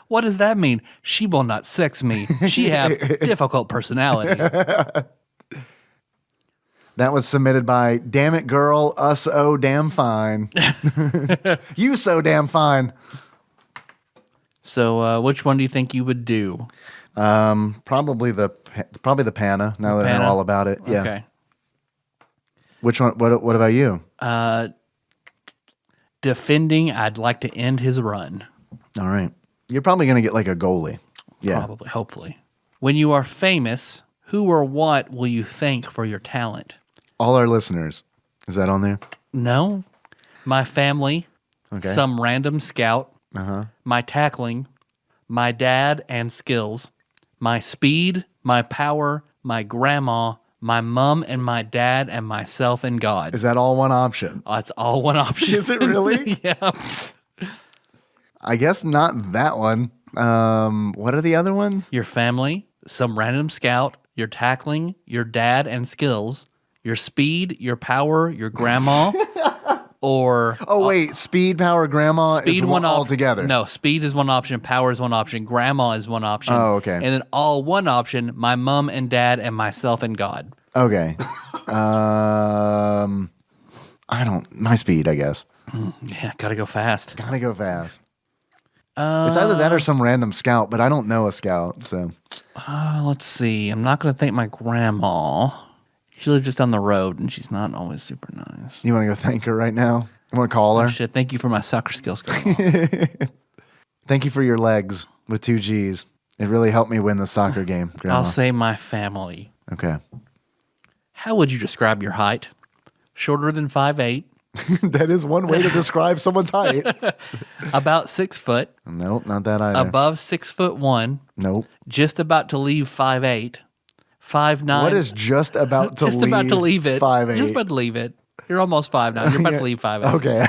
What does that mean? She will not sex me. She have difficult personality. That was submitted by Damn It Girl, Us Oh Damn Fine. You so damn fine. So which one do you think you would do? Probably the Panna, now that I know Panna? all about it. Yeah. Okay. Which one? What about you? Defending, I'd like to end his run. All right. You're probably going to get like a goalie. Yeah. Probably, hopefully. When you are famous, who or what will you thank for your talent? All our listeners. Is that on there? No. My family, Okay. some random scout, my tackling, my dad and skills, my speed, my power, my grandma, my mom and my dad, and myself and God. Is that all one option? Oh, it's all one option. Is it really? Yeah. I guess not that one. What are the other ones? Your family, some random scout, your tackling, your dad and skills, your speed, your power, your grandma, or Oh, wait. Speed, power, grandma is one all together. No, speed is one option, power is one option, grandma is one option. Oh, okay. And then all one option, my mom and dad and myself and God. Okay. My speed, I guess. Yeah, gotta go fast. Gotta go fast. It's either that or some random scout, but I don't know a scout, so. Let's see. I'm not gonna thank my grandma. She lives just down the road, and she's not always super nice. You want to go thank her right now? You want to call her? Shit, thank you for my soccer skills, grandma. Thank you for your legs with 2 G's. It really helped me win the soccer game, Grandma. I'll say my family. Okay. How would you describe your height? Shorter than 5'8", That is one way to describe someone's height. about 6 foot, Nope, not that either. above 6'1", Nope. just about to leave 5'8", 5'9". What is just about to just leave? about to leave it? 5'8"? Just about to leave it. You're almost 5'9". You're about to leave 5'8". Okay.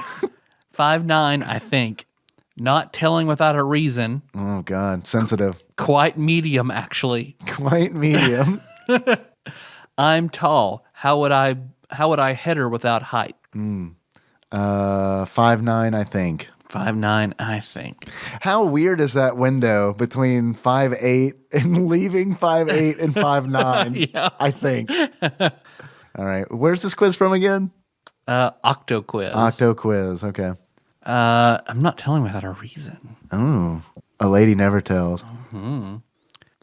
5'9", I think. Not telling without a reason. Oh God, sensitive. Quite medium, actually. Quite medium. I'm tall. How would I head her without height? 5'9", I think. 5'9", I think. How weird is that window between 5'8" and leaving 5'8" and 5'9"? Yeah. I think. All right. Where's this quiz from again? Octo quiz. Octo quiz. Okay. I'm not telling without a reason. Oh, a lady never tells.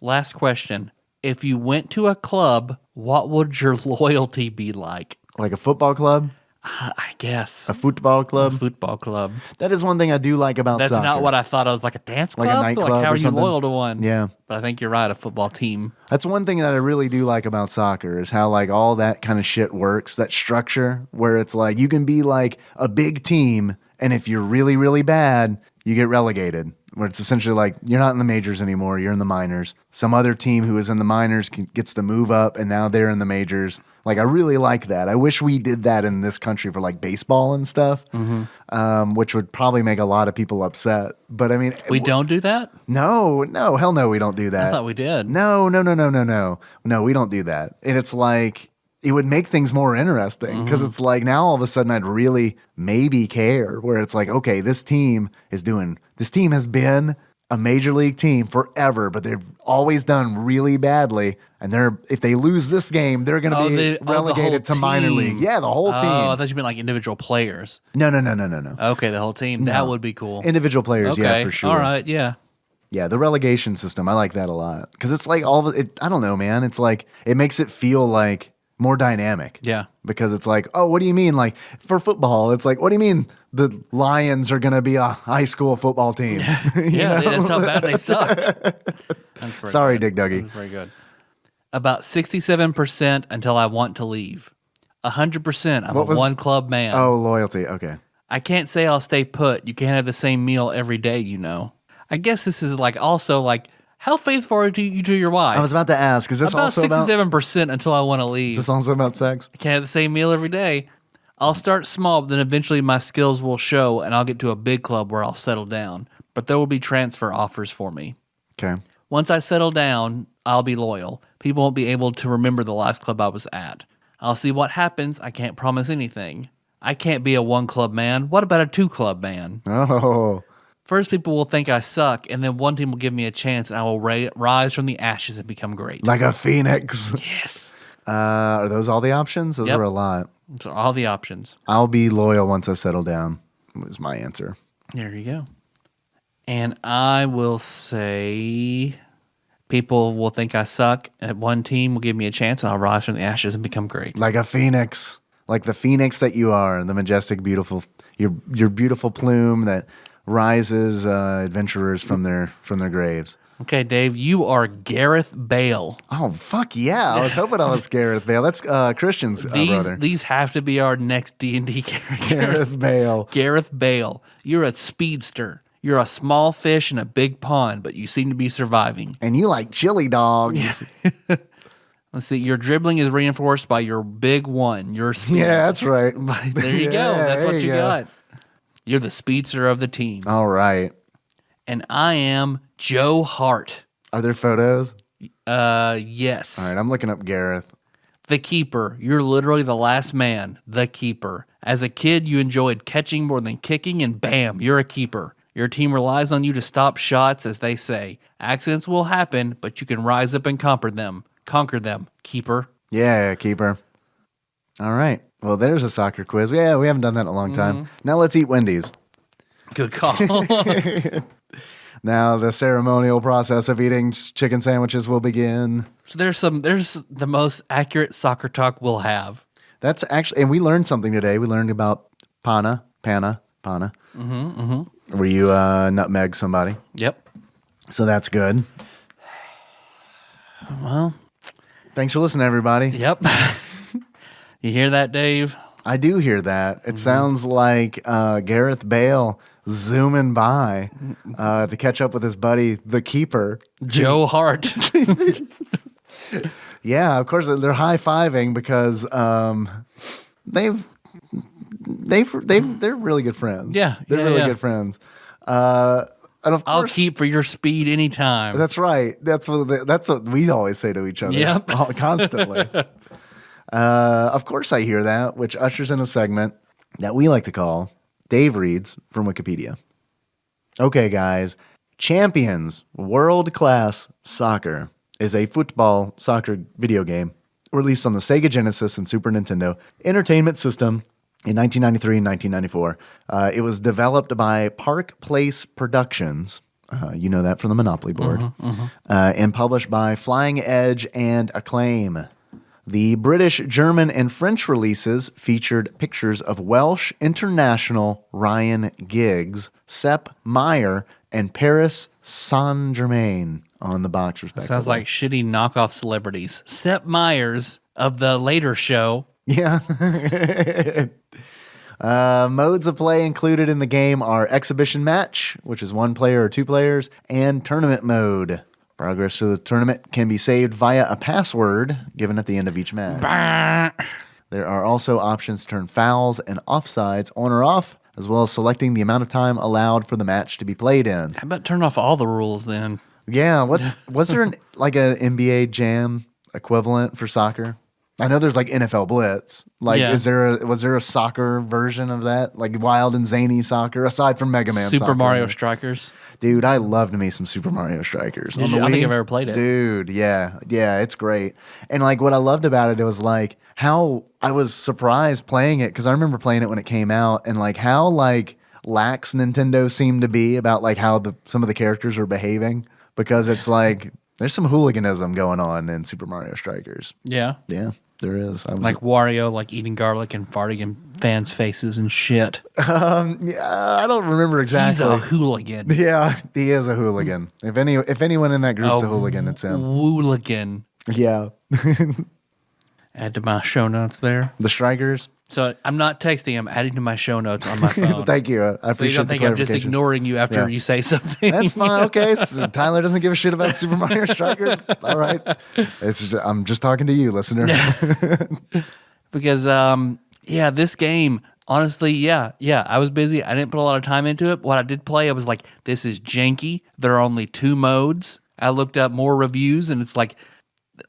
Last question. If you went to a club, what would your loyalty be like? Like a football club? I guess. A football club? Football club. That is one thing I do like about That's soccer. not what I thought. I was like a dance club? Like a nightclub how or are you something? loyal to one? Yeah. But I think you're right, a football team. That's one thing that I really do like about soccer is how like all that kind of shit works, that structure where it's like you can be like a big team and if you're really, really bad, you get relegated. Where it's essentially like you're not in the majors anymore, you're in the minors. Some other team who is in the minors gets to move up and now they're in the majors. Like I really like that. I wish we did that in this country for like baseball and stuff, which would probably make a lot of people upset. But I mean, We don't do that? no, hell no, we don't do that. I thought we did. No, we don't do that. And it's like, it would make things more interesting because it's like now all of a sudden I'd really maybe care where it's like, okay, this team has been a major league team forever, but they've always done really badly. And if they lose this game, they're going to be relegated to minor league. Yeah, the whole team. Oh, I thought you meant like individual players. No. Okay, the whole team. That would be cool. Individual players, Okay. yeah, for sure. All right, yeah. Yeah, the relegation system, I like that a lot. Because it's like all of it, I don't know, man. It's like, it makes it feel like more dynamic. Yeah. Because it's like, oh, what do you mean? Like for football, it's like, what do you mean the Lions are going to be a high school football team? Yeah, that's how bad they sucked. Sorry, Dig Duggy. That's very good. About 67% until I want to leave. 100% I'm a one-club man. Oh, loyalty. Okay. I can't say I'll stay put. You can't have the same meal every day, you know. I guess this is like also like, how faithful are you to your wife? I was about to ask, is this about also about... 67% until I want to leave. Is this also about sex? I can't have the same meal every day. I'll start small, but then eventually my skills will show and I'll get to a big club where I'll settle down. But there will be transfer offers for me. Okay. Once I settle down, I'll be loyal. People won't be able to remember the last club I was at. I'll see what happens. I can't promise anything. I can't be a one-club man. What about a two-club man? Oh. First, people will think I suck, and then one team will give me a chance, and I will rise from the ashes and become great. Like a phoenix. Yes. Are those all the options? Those are a lot. So all the options. I'll be loyal once I settle down, was my answer. There you go. And I will say people will think I suck, and one team will give me a chance, and I'll rise from the ashes and become great. Like a phoenix. Like the phoenix that you are, the majestic, beautiful, your beautiful plume that rises adventurers from their graves. Okay, Dave, you are Gareth Bale. Oh, fuck yeah. I was hoping I was Gareth Bale. That's Christian's brother. These have to be our next D&D characters. Gareth Bale. Gareth Bale. You're a speedster. You're a small fish in a big pond, but you seem to be surviving. And you like chili dogs. Let's see. Your dribbling is reinforced by your big one. Your speed. Yeah, that's right. There you go. That's what you got. You're the speedster of the team. All right. And I am Joe Hart. Are there photos? Yes. All right, I'm looking up Gareth. The keeper. You're literally the last man. The keeper. As a kid, you enjoyed catching more than kicking, and bam, you're a keeper. Your team relies on you to stop shots, as they say. Accidents will happen, but you can rise up and conquer them. Keeper. Yeah, keeper. All right. Well, there's a soccer quiz. Yeah, we haven't done that in a long time. Now let's eat Wendy's. Good call. Now the ceremonial process of eating chicken sandwiches will begin. So there's the most accurate soccer talk we'll have. That's actually, and we learned something today. We learned about panna. Where you nutmeg somebody. Yep. So that's good. Well, thanks for listening, everybody. Yep. You hear that, Dave? I do hear that. It sounds like Gareth Bale zooming by to catch up with his buddy, the keeper, Joe Hart. Yeah, of course they're high-fiving because they're really good friends. Yeah, they're really good friends. And of course, I'll keep for your speed anytime. That's right. That's what we always say to each other. Yep. Constantly. Of course, I hear that, which ushers in a segment that we like to call Dave Reads from Wikipedia. Okay, guys. Champions World Class Soccer is a football soccer video game released on the Sega Genesis and Super Nintendo Entertainment System in 1993 and 1994. It was developed by Park Place Productions. You know that from the Monopoly board. And published by Flying Edge and Acclaim. The British, German, and French releases featured pictures of Welsh international Ryan Giggs, Sepp Maier, and Paris Saint-Germain on the box, respectively. Sounds like shitty knockoff celebrities. Sepp Myers of the later show. Yeah. Modes of play included in the game are exhibition match, which is one player or two players, and tournament mode. Progress to the tournament can be saved via a password given at the end of each match. Bah. There are also options to turn fouls and offsides on or off, as well as selecting the amount of time allowed for the match to be played in. How about turn off all the rules then? Yeah, was there an NBA Jam equivalent for soccer? I know there's like NFL Blitz. Like, Yeah. was there a soccer version of that? Like wild and zany soccer, aside from Mega Man Super soccer? Mario Strikers. Dude, I loved me some Super Mario Strikers. I don't think I've ever played it. Dude, yeah, it's great. And like what I loved about it was like how I was surprised playing it because I remember playing it when it came out and like how like lax Nintendo seemed to be about like how some of the characters are behaving, because it's like there's some hooliganism going on in Super Mario Strikers. Yeah. Yeah, there is. Like Wario, like eating garlic and farting in fans' faces and shit. Yeah, I don't remember exactly. He's a hooligan. Yeah, he is a hooligan. If anyone in that group's a hooligan, it's him. Hooligan. Yeah. Add to my show notes there. The Strikers. So I'm not texting. I'm adding to my show notes on my phone. Thank you. I So you appreciate don't the think I'm just clarification. ignoring you after you say something? That's fine. Okay, so Tyler doesn't give a shit about Super Mario Strikers. All right, I'm just talking to you, listener. Because this game, honestly, I was busy. I didn't put a lot of time into it. What I did play, I was like, this is janky. There are only 2 modes. I looked up more reviews, and it's like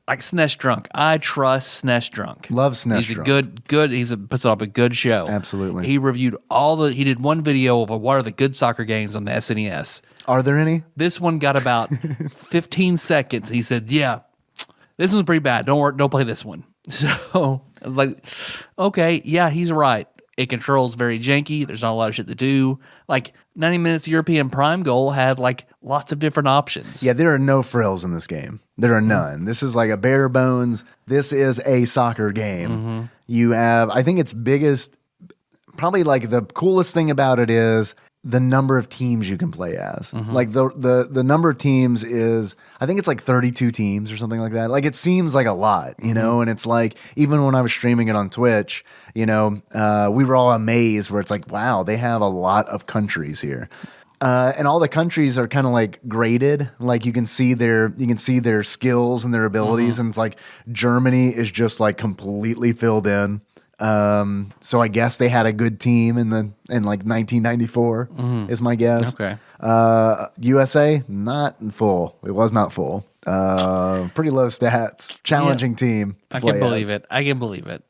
SNES Drunk. I trust SNES Drunk. Love SNES He's Drunk. a good. Puts up a good show. Absolutely. He reviewed he did one video of what are the good soccer games on the SNES. Are there any? This one got about 15 seconds. He said, "Yeah, this one's pretty bad. Don't play this one." So I was like, "Okay, yeah, he's right. It controls very janky. There's not a lot of shit to do. Like 90 Minutes European Prime Goal had like lots of different options." Yeah, there are no frills in this game. There are none. This is like a bare bones. This is a soccer game. You have, I think its biggest, probably like the coolest thing about it is the number of teams you can play as. Like the number of teams is, I think it's like 32 teams or something like that. Like it seems like a lot, you know, and it's like, even when I was streaming it on Twitch, you know, we were all amazed where it's like, wow, they have a lot of countries here. And all the countries are kind of like graded. Like you can see their skills and their abilities. And it's like Germany is just like completely filled in. So I guess they had a good team in like 1994 is my guess. Okay. USA, not full. It was not full. Pretty low stats. Challenging team. I can believe it. I can believe it.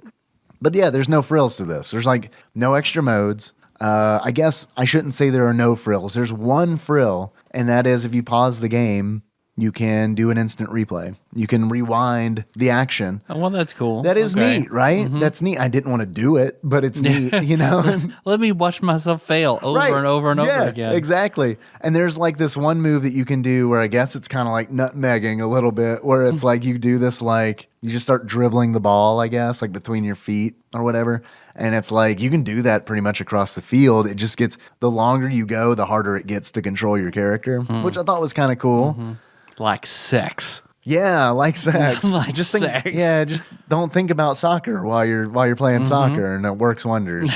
But yeah, there's no frills to this. There's like no extra modes. I guess I shouldn't say there are no frills. There's one frill, and that is if you pause the game, you can do an instant replay. You can rewind the action. Oh, well, that's cool. That is neat, right? That's neat. I didn't want to do it, but it's neat, you know? Let me watch myself fail over and over and over again. Exactly. And there's like this one move that you can do where I guess it's kind of like nutmegging a little bit, where it's like you do this, like you just start dribbling the ball, I guess, like between your feet or whatever. And it's like you can do that pretty much across the field. It just gets, the longer you go, the harder it gets to control your character, which I thought was kind of cool. Like sex. Yeah, like sex. Like just sex. Yeah, just don't think about soccer while you're playing soccer, and it works wonders.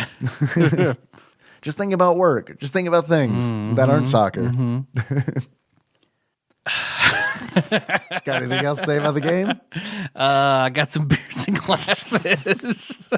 Just think about work. Just think about things that aren't soccer. Got anything else to say about the game? I got some beers and glasses.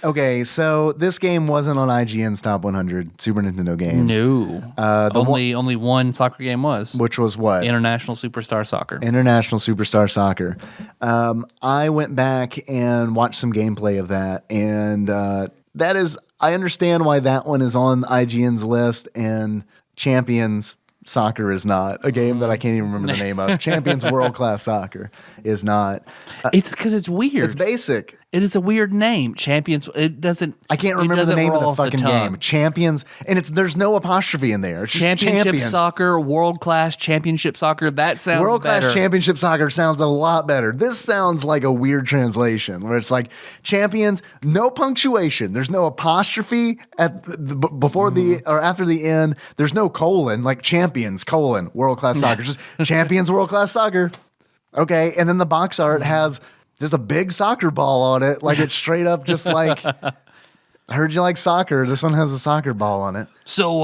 Okay, so this game wasn't on IGN's Top 100 Super Nintendo games. No. Only one soccer game was. Which was what? International Superstar Soccer. International Superstar Soccer. I went back and watched some gameplay of that, and that is, I understand why that one is on IGN's list, and Champions Soccer is not a game that I can't even remember the name of. Champions World Class Soccer is not. It's because it's weird. It's basic. It is a weird name. Champions. It doesn't. I can't remember the name of the fucking game. Champions, and there's no apostrophe in there. It's just Championship Champions. Soccer, World Class Championship Soccer. That sounds World better. Class Championship Soccer sounds a lot better. This sounds like a weird translation where it's like Champions, no punctuation. There's no apostrophe at before the or after the end. There's no colon, like Champions World Class Soccer. Just Champions World Class Soccer. Okay, and then the box art has just a big soccer ball on it. Like it's straight up just like, I heard you like soccer. This one has a soccer ball on it. So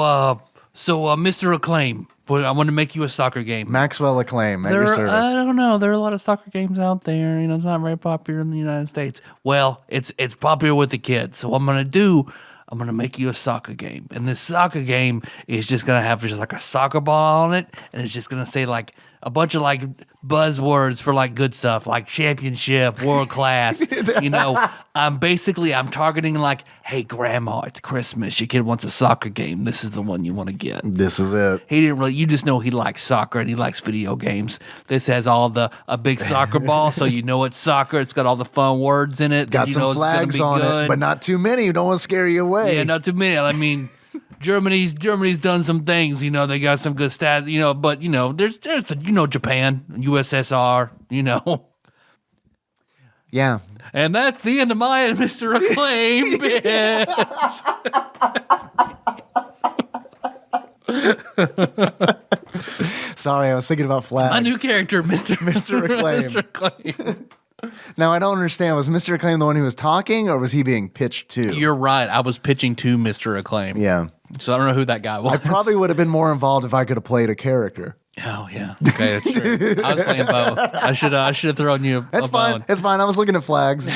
Mr. Acclaim, I want to make you a soccer game. Maxwell Acclaim at your service. I don't know. There are a lot of soccer games out there. You know, it's not very popular in the United States. Well, it's popular with the kids. So what I'm going to make you a soccer game. And this soccer game is just going to have just like a soccer ball on it. And it's just going to say like a bunch of like buzzwords for like good stuff, like championship, world class. You know, I'm targeting like, hey, grandma, it's Christmas. Your kid wants a soccer game. This is the one you want to get. This is it. You just know he likes soccer and he likes video games. This has a big soccer ball, so you know it's soccer. It's got all the fun words in it. Got some flags on it, but not too many. You don't want to scare you away. Yeah, not too many. I mean, Germany's done some things, they got some good stats, but there's the Japan, USSR, Yeah. And that's the end of my Mr. Acclaim bit. Sorry, I was thinking about flags. My new character, Mr. Acclaim. Mr. Acclaim. Now, I don't understand. Was Mr. Acclaim the one who was talking, or was he being pitched to? You're right. I was pitching to Mr. Acclaim. Yeah. So I don't know who that guy was. I probably would have been more involved if I could have played a character. Oh, yeah. Okay, that's true. I was playing both. I should have thrown you That's a fine. bone. It's fine. I was looking at flags.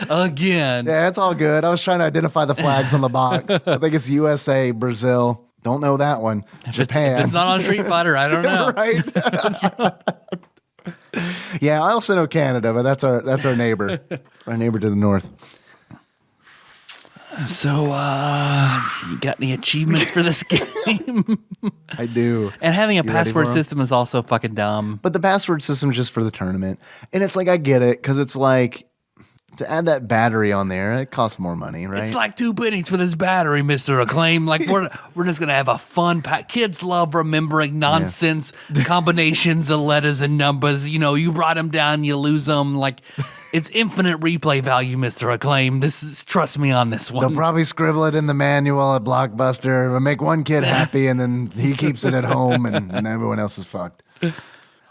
Again. Yeah, it's all good. I was trying to identify the flags on the box. I think it's USA, Brazil. Don't know that one. Japan. If it's not on Street Fighter, I don't know. Right? Yeah, I also know Canada, but that's our neighbor. Our neighbor to the north. So, you got any achievements for this game? I do. And having a ready password for 'em? system is also fucking dumb. But the password system is just for the tournament. And it's like, I get it, because it's like, to add that battery on there, it costs more money, right? It's like 2 pennies for this battery, Mr. Acclaim. Like, we're just going to have a fun Kids love remembering nonsense combinations of letters and numbers. You write them down, you lose them. Like, it's infinite replay value, Mr. Acclaim. Trust me on this one. They'll probably scribble it in the manual at Blockbuster. It'll make one kid happy, and then he keeps it at home, and everyone else is fucked.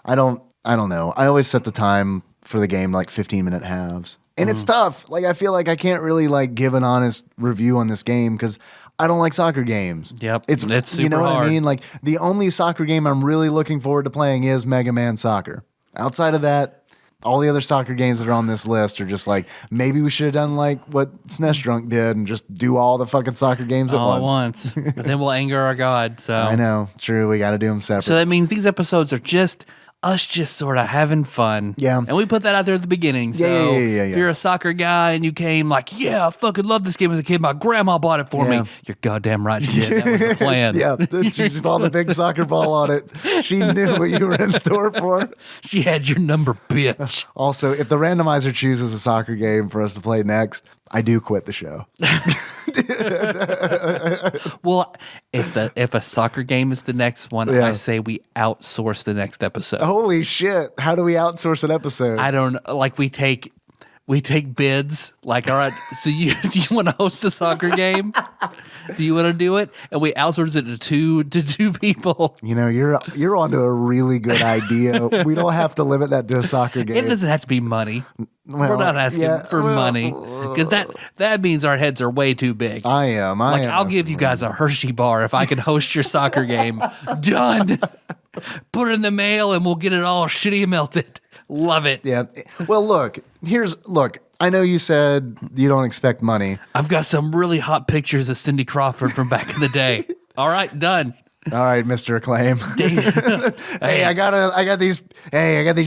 I don't know. I always set the time for the game like 15-minute halves. And it's tough. Like, I feel like I can't really like give an honest review on this game because I don't like soccer games. Yep. It's super you know what hard. I mean? Like, the only soccer game I'm really looking forward to playing is Mega Man Soccer. Outside of that, all the other soccer games that are on this list are just like, maybe we should have done like what SNES Drunk did and just do all the fucking soccer games all at at once. once. But then we'll anger our God. So I know. True. We got to do them separate. So that means these episodes are just us just sort of having fun. Yeah. And we put that out there at the beginning. So Yeah. if you're a soccer guy and you came like, yeah, I fucking love this game as a kid. My grandma bought it for Yeah. me. You're goddamn right she did. That was the plan. Yeah, she saw the big soccer ball on it. She knew what you were in store for. She had your number, bitch. Also, if the randomizer chooses a soccer game for us to play next, I do quit the show. Well, if a soccer game is the next one, Yeah. I say we outsource the next episode. Holy shit. How do we outsource an episode? I don't like we take bids. Like, all right, so do you want to host a soccer game? Do you want to do it? And we outsource it to two people. You know, you're onto a really good idea. We don't have to limit that to a soccer game. It doesn't have to be money. Well, We're not asking yeah, for well, money because that means our heads are way too big. I am. I'll give you guys a Hershey bar if I can host your soccer game. Done. Put it in the mail and we'll get it all shitty melted. Love it. Yeah. Well, look. I know you said you don't expect money. I've got some really hot pictures of Cindy Crawford from back in the day. All right, done. All right, Mr. Acclaim. Hey, I got these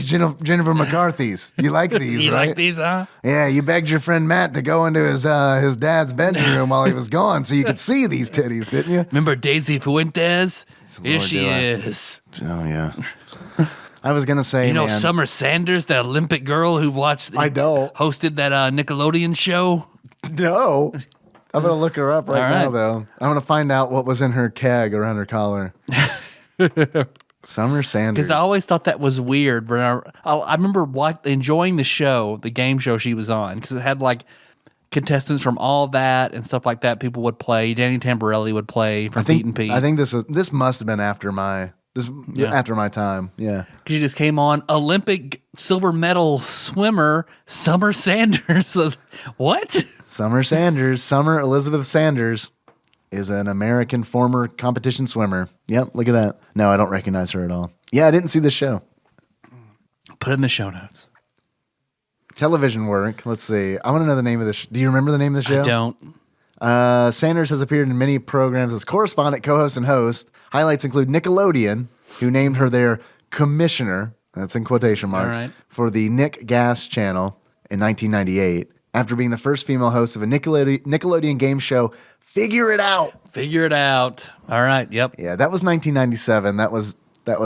Jennifer McCarthy's. You like these, You right? like these, huh? Yeah, you begged your friend Matt to go into his dad's bedroom while he was gone so you could see these titties, didn't you? Remember Daisy Fuentes? Here Lord, she do I. is. Oh yeah. I was gonna say, You know man, Summer Sanders, that Olympic girl who I don't. hosted that Nickelodeon show? no. I'm gonna look her up right All now, right. though. I'm gonna find out what was in her keg around her collar. Summer Sanders. Because I always thought that was weird. When I remember enjoying the show, the game show she was on, because it had like contestants from all that and stuff like that. People would play. Danny Tamborelli would play from Pete and Pete. I think this must have been after my time. Yeah. Because she just came on Olympic silver medal swimmer Summer Sanders. I was, what? Summer Elizabeth Sanders is an American former competition swimmer. Yep, look at that. No, I don't recognize her at all. Yeah, I didn't see the show. Put it in the show notes. Television work. Let's see. I want to know the name of this. Do you remember the name of the show? I don't. Sanders has appeared in many programs as correspondent, co-host, and host. Highlights include Nickelodeon, who named her their commissioner, that's in quotation marks, All right. for the Nick Gas channel in 1998, after being the first female host of a Nickelodeon game show, Figure It Out. Figure it out. All right. Yep. Yeah, that was 1997. That was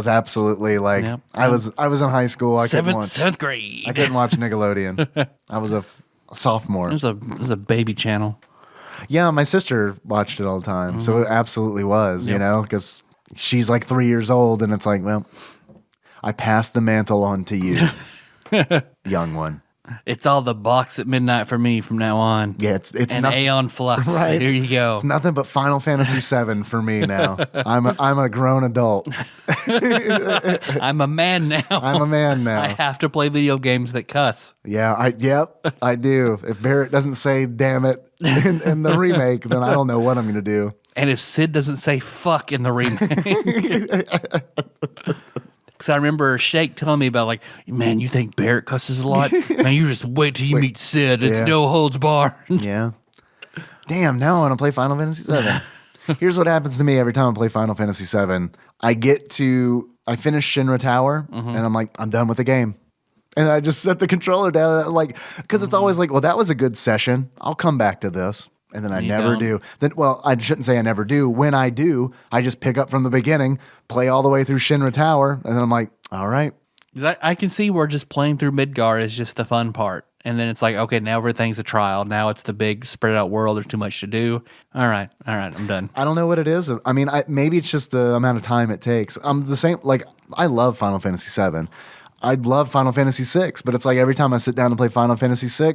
absolutely like, Yep. I was in high school. I Seventh grade. couldn't watch Nickelodeon. I was a sophomore. It was a baby channel. Yeah, my sister watched it all the time, so it absolutely was, you know, because she's like 3 years old, and it's like, well, I passed the mantle on to you, young one. It's all the box at midnight for me from now on. Yeah, it's and nothing, Aeon Flux. right? Here you go. It's nothing but Final Fantasy VII for me now. I'm a grown adult. I'm a man now. I'm a man now. I have to play video games that cuss. Yeah, I do. If Barrett doesn't say "damn it" in the remake, then I don't know what I'm going to do. And if Sid doesn't say fuck in the remake. Because I remember Shake telling me about, like, man, you think Barrett cusses a lot? Man, you just wait till you meet Sid. It's no holds barred. Yeah. Damn, now I want to play Final Fantasy VII. Here's what happens to me every time I play Final Fantasy VII. I finish Shinra Tower, and I'm like, I'm done with the game. And I just set the controller down, and like, because it's always like, well, that was a good session. I'll come back to this. And then I never do. Then, well, I shouldn't say I never do. When I do, I just pick up from the beginning, play all the way through Shinra Tower, and then I'm like, all right. I can see where just playing through Midgar is just the fun part. And then it's like, okay, now everything's a trial. Now it's the big spread out world. There's too much to do. All right, I'm done. I don't know what it is. I mean, maybe it's just the amount of time it takes. I'm the same. Like, I love Final Fantasy VII. I love Final Fantasy VI, but it's like every time I sit down to play Final Fantasy VI,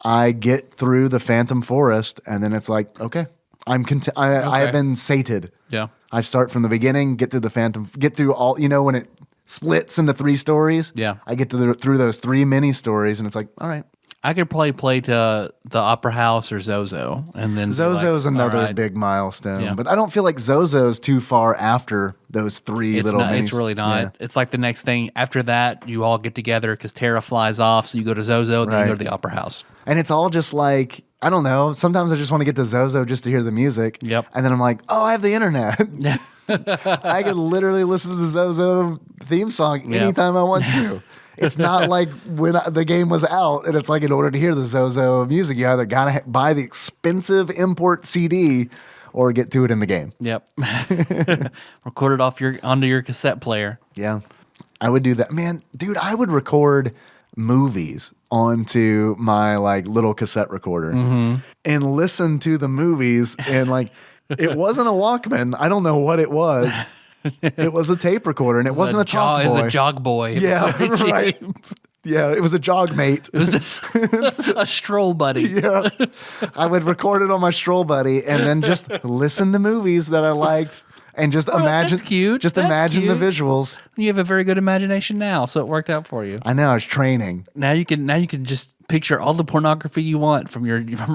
I get through the Phantom Forest, and then it's like, okay, I have been sated. Yeah. I start from the beginning, get through all, when it splits into 3 stories. Yeah. I get through those 3 mini stories, and it's like, all right. I could probably play to the Opera House or Zozo, and then Zozo's like, another big milestone, Yeah. but I don't feel like Zozo's too far after those 3 it's little. not, minis. It's really not. Yeah. It's like the next thing after that. You all get together because Terra flies off, so you go to Zozo, then you go to the Opera House, and it's all just like, I don't know. Sometimes I just want to get to Zozo just to hear the music. Yep. And then I'm like, oh, I have the internet. I could literally listen to the Zozo theme song anytime I want to. It's not like when the game was out, and it's like in order to hear the Zozo music, you either got to buy the expensive import CD or get to it in the game. Yep. Record it onto your cassette player. Yeah. I would do that. Man, dude, I would record movies onto my like little cassette recorder and listen to the movies, and like it wasn't a Walkman. I don't know what it was. It was a tape recorder, and it wasn't a Talk Boy. It was a Jog Boy. Yeah, right. Yeah, it was a jog mate. It was a stroll buddy. Yeah. I would record it on my stroll buddy and then just listen to movies that I liked and just imagine. That's cute. Just That's imagine cute. the visuals. You have a very good imagination now, so it worked out for you. I know, I was training. Now you can just picture all the pornography you want from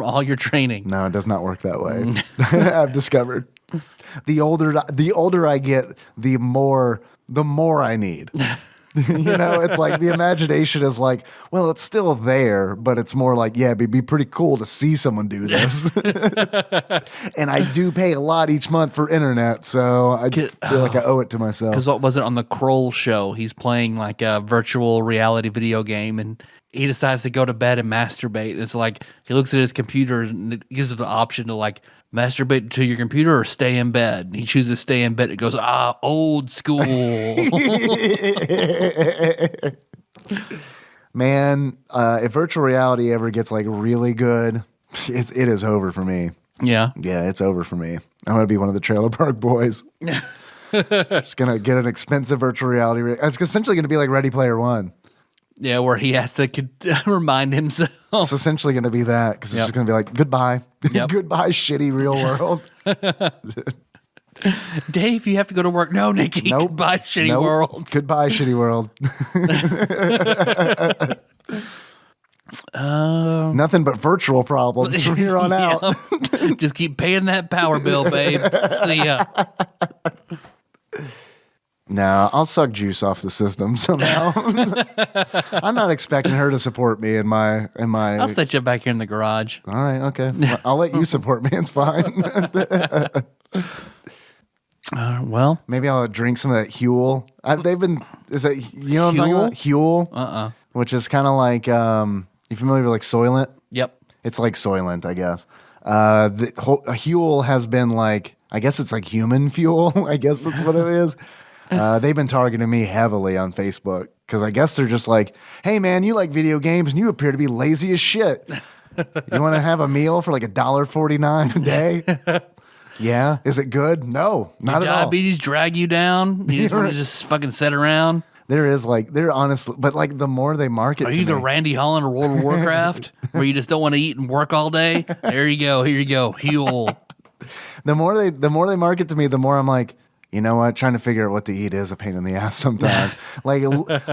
all your training. No, it does not work that way. I've discovered. The older I get, the more I need. It's like the imagination is like, well, it's still there, but it's more like, yeah, it'd be pretty cool to see someone do this. And I do pay a lot each month for internet, so I feel like I owe it to myself. Because what was it on the Kroll show? He's playing like a virtual reality video game, and he decides to go to bed and masturbate. It's like he looks at his computer and it gives him the option to like masturbate to your computer or stay in bed. And he chooses stay in bed. It goes, old school. Man, if virtual reality ever gets like really good, it is over for me. Yeah. Yeah, it's over for me. I'm going to be one of the Trailer Park Boys. Just going to get an expensive virtual reality. It's essentially going to be like Ready Player One. Yeah, where he has to remind himself. It's essentially going to be that, because it's just going to be like, goodbye. Yep. Goodbye, shitty real world. Dave, you have to go to work. No, Nikki. Nope. Goodbye, shitty world. Goodbye, shitty world. Nothing but virtual problems from here on out. Just keep paying that power bill, babe. See ya. No, I'll suck juice off the system somehow. I'm not expecting her to support me in my. I'll set you back here in the garage. All right, okay. I'll let you support me. It's fine. Well, maybe I'll drink some of that Huel. Is that, you know what I'm talking about? Huel? Which is kind of like, you familiar with like Soylent? Yep. It's like Soylent, I guess. Huel has been like, I guess it's like human fuel. I guess that's what it is. They've been targeting me heavily on Facebook because I guess they're just like, hey man, you like video games and you appear to be lazy as shit. You want to have a meal for like $1.49 a day? Yeah. Is it good? No, not at all. Diabetes drag you down? You just want to just fucking sit around? They're honestly, but like the more they market Are to you the me, Randy Holland or World of Warcraft where you just don't want to eat and work all day? There you go. Here you go. Huel. the more they market to me, the more I'm like, you know what? Trying to figure out what to eat is a pain in the ass sometimes. Like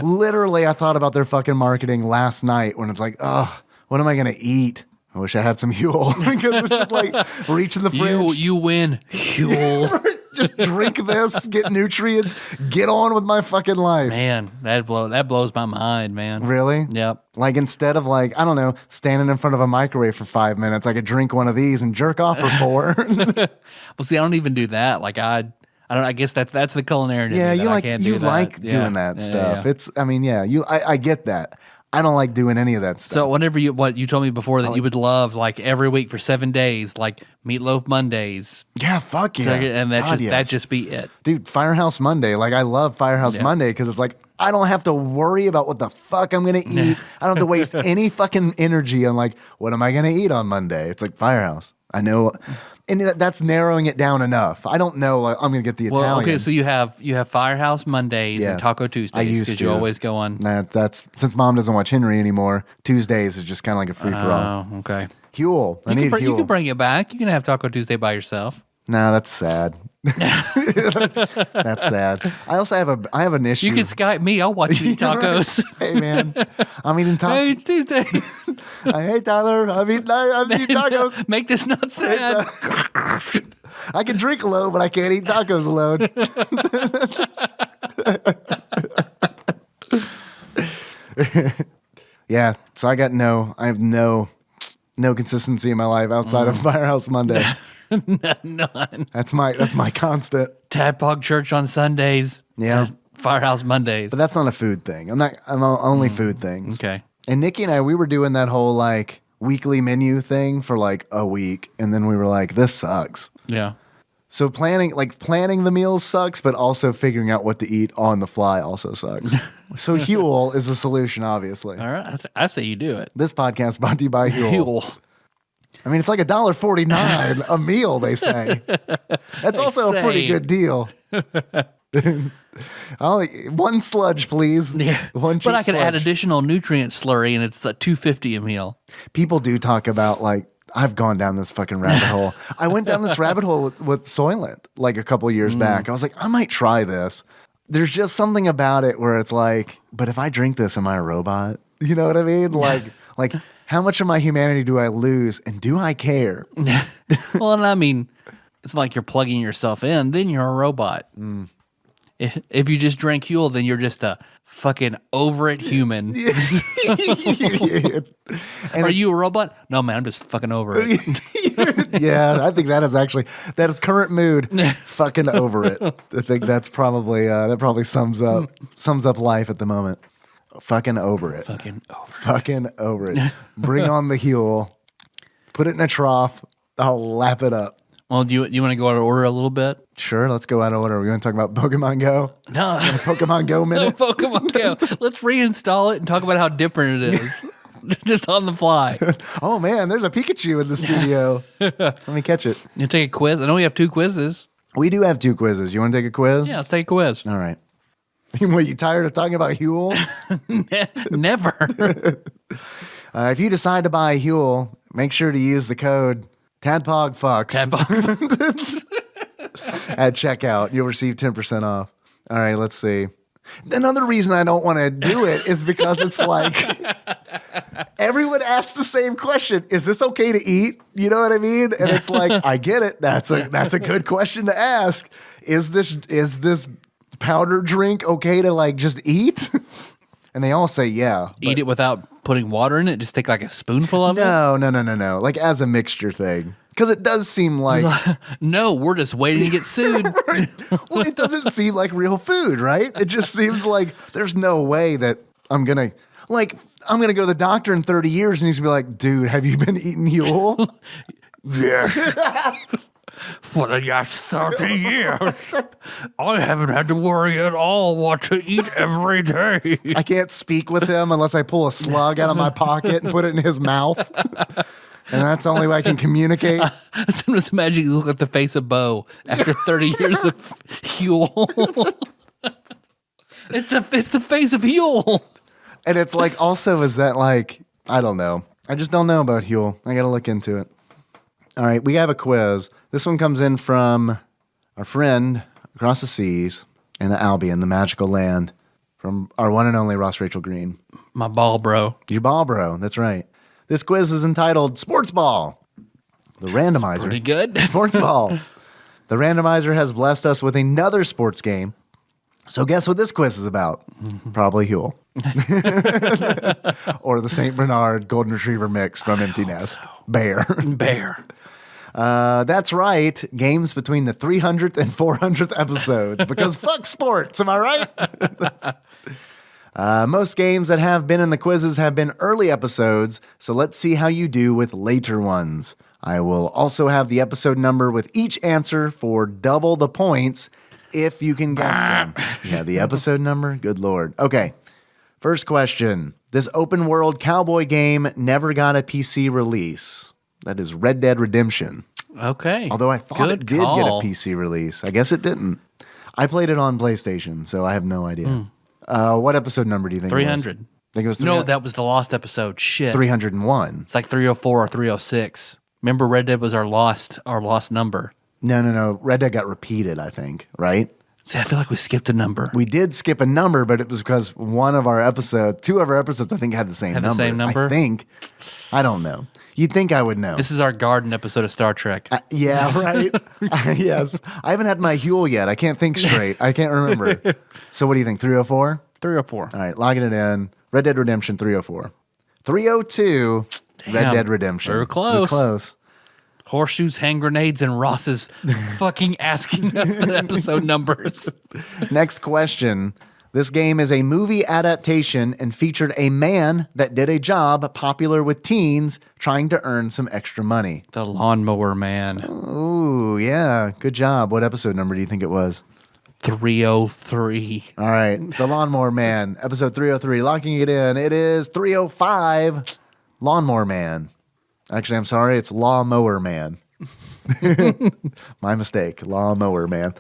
literally, I thought about their fucking marketing last night when it's like, oh, what am I gonna eat? I wish I had some Huel because it's just like reach in the fridge. You win. Huel. Just drink this, get nutrients, get on with my fucking life. Man, that blows my mind, man. Really? Yep. Like instead of like, I don't know, standing in front of a microwave for 5 minutes, I could drink one of these and jerk off for 4. Well, see, I don't even do that. Like I don't. I guess that's the culinary. Yeah, you like doing that stuff. It's. I mean, yeah. I get that. I don't like doing any of that stuff. So whenever you told me before that you would love like every week for 7 days, like Meatloaf Mondays. Yeah, fuck yeah. And that just be it. Dude, Firehouse Monday. Like I love Firehouse Monday because it's like I don't have to worry about what the fuck I'm gonna eat. I don't have to waste any fucking energy on like what am I gonna eat on Monday. It's like Firehouse. I know. And that's narrowing it down enough. I don't know. Like, I'm going to get the Italian. Well, okay, so you have Firehouse Mondays and Taco Tuesdays because you always go on. That's since Mom doesn't watch Henry anymore. Tuesdays is just kind of like a free for all. Oh, okay. Huel. I need Huel. You can bring it back. You can have Taco Tuesday by yourself. No, that's sad. That's sad. I also have an issue. You can Skype me. I'll watch you eat tacos. Hey man, I'm eating tacos. Hey, it's Tuesday. Hey Tyler, I'm eating tacos. Make this not sad. I can drink alone, but I can't eat tacos alone. Yeah, so I have no consistency in my life outside of Firehouse Monday. None. That's my constant. Tadpog Church on Sundays. Yeah. Firehouse Mondays. But that's not a food thing. I'm only food things. Okay. And Nikki and I, we were doing that whole like weekly menu thing for like a week, and then we were like, this sucks. Yeah. So planning the meals sucks, but also figuring out what to eat on the fly also sucks. So Huel is a solution, obviously. All right. I say you do it. This podcast brought to you by Huel. I mean, it's like $1.49 a meal, they say. That's also a pretty good deal. One sludge, please. Yeah. One cheap but I could add sludge. additional nutrient slurry, and it's $2.50 a meal. People do talk about like, I've gone down this fucking rabbit hole. I went down this rabbit hole with Soylent like a couple years back. I was like, I might try this. There's just something about it where it's like, but if I drink this, am I a robot? You know what I mean? Like how much of my humanity do I lose, and do I care? Well, and I mean, it's like you're plugging yourself in, then you're a robot. If you just drink Huel, then you're just a fucking over it human. Are you a robot? No, man, I'm just fucking over it. Yeah, I think that is current mood. Fucking over it. I think that's probably that probably sums up life at the moment. Fucking over it. Fucking over it. Bring on the Huel. Put it in a trough. I'll lap it up. Well, do you want to go out of order a little bit? Sure, let's go out of order. We're going to talk about Pokemon Go. No. Pokemon Go minute. No, Pokemon Go. Let's reinstall it and talk about how different it is. Just on the fly. Oh, man, there's a Pikachu in the studio. Let me catch it. You take a quiz? I know we have 2 quizzes. We do have 2 quizzes. You want to take a quiz? Yeah, let's take a quiz. All right. Were you tired of talking about Huel? Never. If you decide to buy Huel, make sure to use the code TADPOGFUCKS at checkout. You'll receive 10% off. All right, let's see. Another reason I don't want to do it is because it's like everyone asks the same question. Is this okay to eat? You know what I mean? And it's like, I get it. That's a good question to ask. Is this powder drink okay to like just eat? And they all say yeah. Eat it without putting water in it? Just take like a spoonful of it? No. Like as a mixture thing. Because it does seem like... No, we're just waiting to get sued. Right. Well, it doesn't seem like real food, right? It just seems like there's no way that I'm going to go to the doctor in 30 years and he's going to be like, dude, have you been eating Huel? Yes. For the last 30 years, I haven't had to worry at all what to eat every day. I can't speak with him unless I pull a slug out of my pocket and put it in his mouth. And that's the only way I can communicate. I sometimes imagine you look at the face of Bo after 30 years of Huel. It's the face of Huel. And it's like, also, is that like, I don't know. I just don't know about Huel. I got to look into it. All right, we have a quiz. This one comes in from our friend across the seas in the Albion, the magical land, from our one and only Ross Rachel Green. My ball, bro. Your ball, bro. That's right. This quiz is entitled Sports Ball. The randomizer. Pretty good. Sports Ball. The randomizer has blessed us with another sports game. So guess what this quiz is about? Probably Huel. Or the St. Bernard Golden Retriever mix from Empty Nest. Bear. That's right. Games between the 300th and 400th episodes. Because fuck sports, am I right? Most games that have been in the quizzes have been early episodes, so let's see how you do with later ones. I will also have the episode number with each answer for double the points if you can guess them. Yeah, the episode number? Good Lord. Okay, first question. This open world cowboy game never got a PC release. That is Red Dead Redemption. Okay. Although I thought it did get a call. PC release. I guess it didn't. I played it on PlayStation, so I have no idea. What episode number do you think 300. it was? Think it was 300? No, that was the lost episode. Shit. 301. It's like 304 or 306. Remember, Red Dead was our lost number. No. Red Dead got repeated, I think, right? See, I feel like we skipped a number. We did skip a number, but it was because two of our episodes, I think, had the same number. The same number? I think. I don't know. You'd think I would know. This is our garden episode of Star Trek. Yeah, right? Yes. I haven't had my Huel yet. I can't think straight. I can't remember. So what do you think, 304? 304. All right, logging it in. Red Dead Redemption, 304. 302, Red Damn, Dead Redemption. we're close. We're close. Horseshoes, hand grenades, and Ross is fucking asking us the episode numbers. Next question. This game is a movie adaptation and featured a man that did a job popular with teens trying to earn some extra money. The Lawnmower Man. Ooh, yeah. Good job. What episode number do you think it was? 303. All right. The Lawnmower Man, episode 303. Locking it in. It is 305. Lawnmower Man. Actually, I'm sorry. It's Lawnmower Man. My mistake. Lawnmower Man.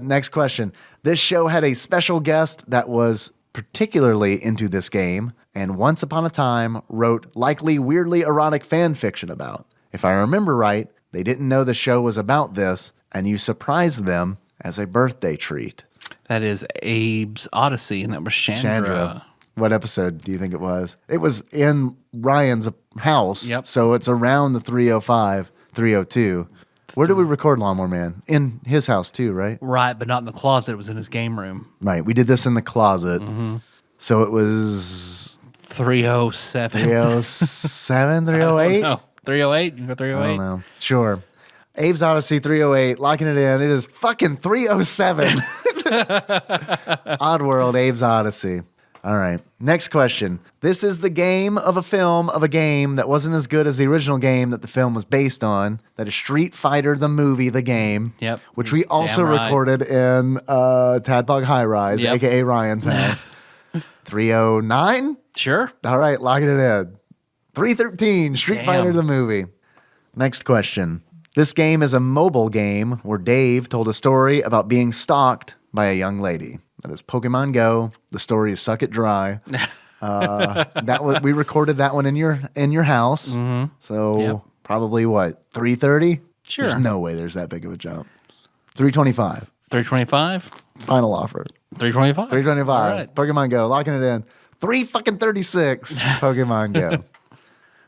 Next question. This show had a special guest that was particularly into this game and once upon a time wrote likely weirdly erotic fan fiction about. If I remember right, they didn't know the show was about this, and you surprised them as a birthday treat. That is Abe's Odyssey, and that was Chandra. What episode do you think it was? It was in Ryan's house, Yep. So it's around the 305, 302. Where did we record Lawnmower Man? In his house too, right? Right, but not in the closet. It was in his game room. Right. We did this in the closet. So it was 307. 307, 308? No, 308? You can go I 308? don't know. Sure. Abe's Odyssey 308, locking it in. It is fucking 307. Oddworld, Abe's Odyssey. All right. Next question. This is the game of a film of a game that wasn't as good as the original game that the film was based on. That is Street Fighter, the movie, the game. Yep. Which we also Damn right. recorded in Tadpog High Rise, Yep. a.k.a. Ryan's house. 309? Sure. All right, locking it in. 313, Street Damn. Fighter, the movie. Next question. This game is a mobile game where Dave told a story about being stalked by a young lady. That is Pokemon Go. The story is Suck It Dry. We recorded that one in your house. So Yep. probably what, 330? Sure. There's no way there's that big of a jump. 325. 325? Final offer. 325? 325. All right. Pokemon Go. Locking it in. 336. Pokemon Go.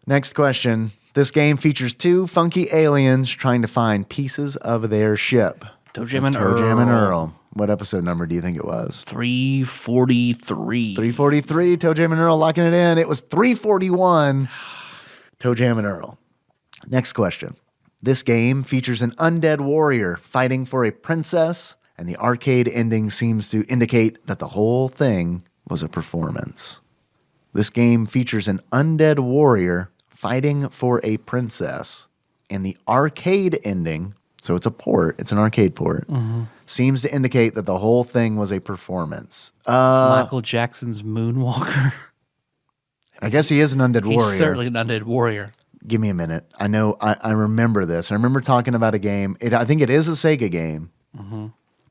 Next question. This game features two funky aliens trying to find pieces of their ship. Toe Jam and Toe Jam and Earl. Earl. What episode number do you think it was? 343. 343. Toe Jam and Earl locking it in. It was 341. Toe Jam and Earl. Next question. This game features an undead warrior fighting for a princess, and the arcade ending seems to indicate that the whole thing was a performance. This game features an undead warrior fighting for a princess, and the arcade ending So it's a port. It's an arcade port. Seems to indicate that the whole thing was a performance. Michael Jackson's Moonwalker. I guess he is an undead warrior. He's certainly an undead warrior. Give me a minute. I know. I remember this. I remember talking about a game. I think it is a Sega game.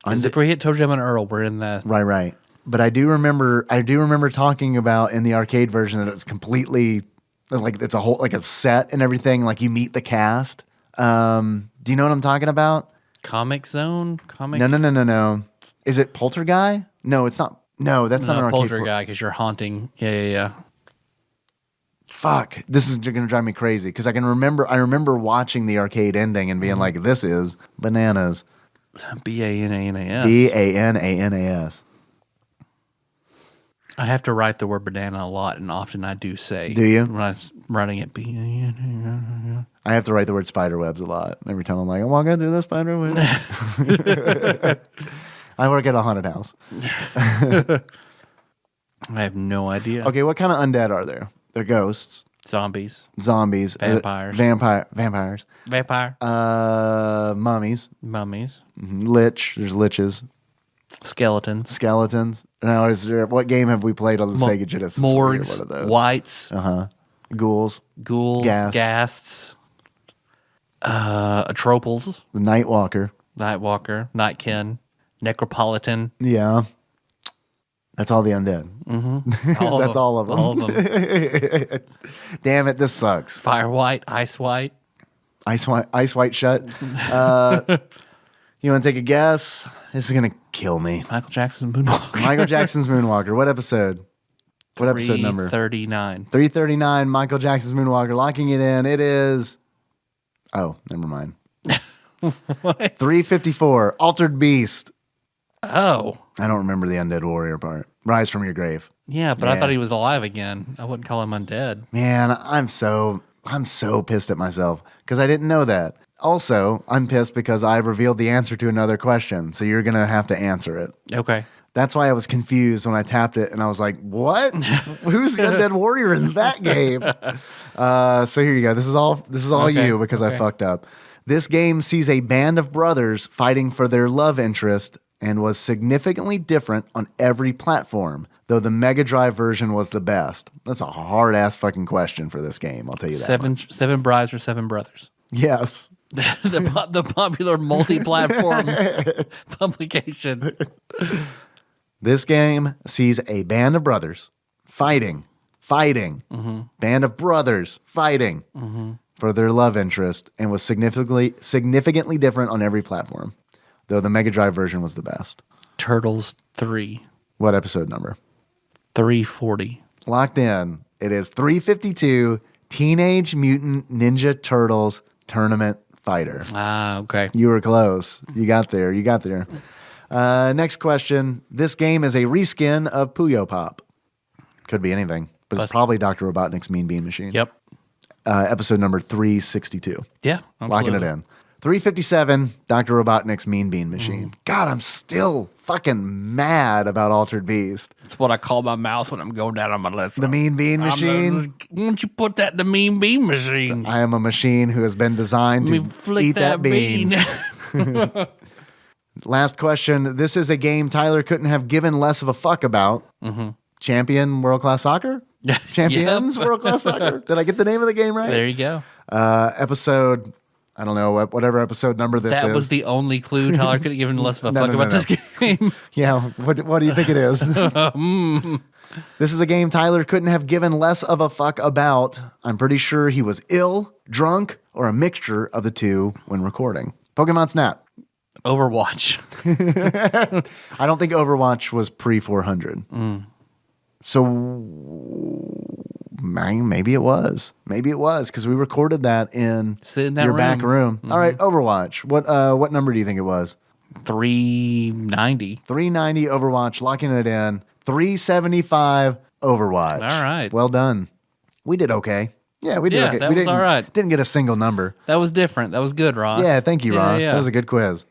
If we hit Toe Jam and Earl, we're in the Right. But I do remember talking about in the arcade version that it's completely like it's a whole like a set and everything. Like you meet the cast. Do you know what I'm talking about? Comic Zone. No. Is it Poltergeist? No, it's not. No, that's not an arcade. Poltergeist because you're haunting. Yeah. Fuck, this is gonna drive me crazy because I remember watching the arcade ending and being like, "This is bananas." Bananas. Bananas. I have to write the word banana a lot, and often I do say. Do you? When I was writing it, banana. I have to write the word spider webs a lot. Every time I'm like, I'm walking through the spider web. I work at a haunted house. I have no idea. Okay, what kind of undead are there? They're ghosts. Zombies. Vampires. Vampires. Vampire. Mummies. Mummies. Lich. There's liches. Skeletons. Now, what game have we played on the Sega Genesis? Morgs. One of those? Whites. Ghouls. Ghasts. Atropals. The Nightwalker. Nightkin. Necropolitan. Yeah. That's all the undead. That's all of them. All of them. Damn it, this sucks. Fire White. Ice White. Ice White shut. You want to take a guess? This is going to kill me. Michael Jackson's Moonwalker. Michael Jackson's Moonwalker. What episode? What episode number? 339. 339, Michael Jackson's Moonwalker. Locking it in. It is... Oh, never mind. What? 354, Altered Beast. Oh. I don't remember the Undead Warrior part. Rise from Your Grave. Yeah, but I thought he was alive again. I wouldn't call him undead. Man, I'm so pissed at myself because I didn't know that. Also, I'm pissed because I revealed the answer to another question, so you're going to have to answer it. Okay. That's why I was confused when I tapped it, and I was like, what? Who's the Undead Warrior in that game? So here you go. This is all Okay. you because I fucked up. This game sees a band of brothers fighting for their love interest and was significantly different on every platform, though the Mega Drive version was the best. That's a hard-ass fucking question for this game, I'll tell you that. Seven brides or seven brothers. Yes. the popular multi-platform publication. This game sees a band of brothers fighting, band of brothers fighting for their love interest and was significantly different on every platform, though the Mega Drive version was the best. Turtles 3. What episode number? 340. Locked in. It is 352, Teenage Mutant Ninja Turtles Tournament Fighter. Ah, okay. You were close. You got there. Next question. This game is a reskin of Puyo Pop. Could be anything, but it's probably Dr. Robotnik's Mean Bean Machine. Yep. Episode number 362. Yeah. Locking it in. 357, Dr. Robotnik's Mean Bean Machine. God, I'm still fucking mad about Altered Beast. That's what I call my mouth when I'm going down on my list. The Mean Bean Machine. Why don't you put that in the Mean Bean Machine? I am a machine who has been designed to eat that bean. Last question. This is a game Tyler couldn't have given less of a fuck about. Champion World Class Soccer? Champions World Class Soccer? Did I get the name of the game right? There you go. Episode, I don't know, whatever episode number this is. That was the only clue Tyler could have given less of a fuck about this game. Yeah, what do you think it is? This is a game Tyler couldn't have given less of a fuck about. I'm pretty sure he was ill, drunk, or a mixture of the two when recording. Pokemon Snap. Overwatch. I don't think Overwatch was pre-400. So maybe it was. Maybe it was because we recorded that in your back room. All right, Overwatch. What number do you think it was? 390. 390 Overwatch, locking it in. 375 Overwatch. All right. Well done. We did okay. Yeah, we did okay. That was all right. Didn't get a single number. That was different. That was good, Ross. Yeah, thank you, Ross. Yeah. That was a good quiz.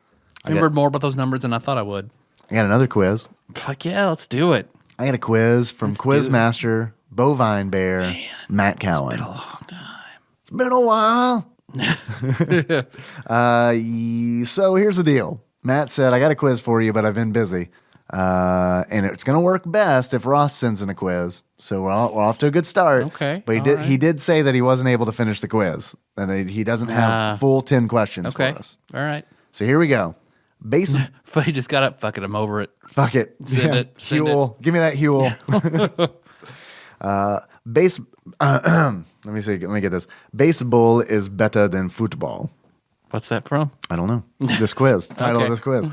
I remembered more about those numbers than I thought I would. I got another quiz. Fuck yeah, let's do it. I got a quiz from Quizmaster, Bovine Bear, Matt Cowan. It's been a long time. It's been a while. So here's the deal. Matt said, I got a quiz for you, but I've been busy. And it's going to work best if Ross sends in a quiz. So we're off to a good start. Okay, But all right. he did say that he wasn't able to finish the quiz. And he doesn't have full 10 questions Okay. for us. All right. So here we go. Base. He just got up. Fuck it. I'm over it. Fuck it. Send it. Send Huel. Give me that Huel. Base. Let me see. Let me get this. Baseball is better than football. What's that from? I don't know. This quiz. Title Okay. of this quiz.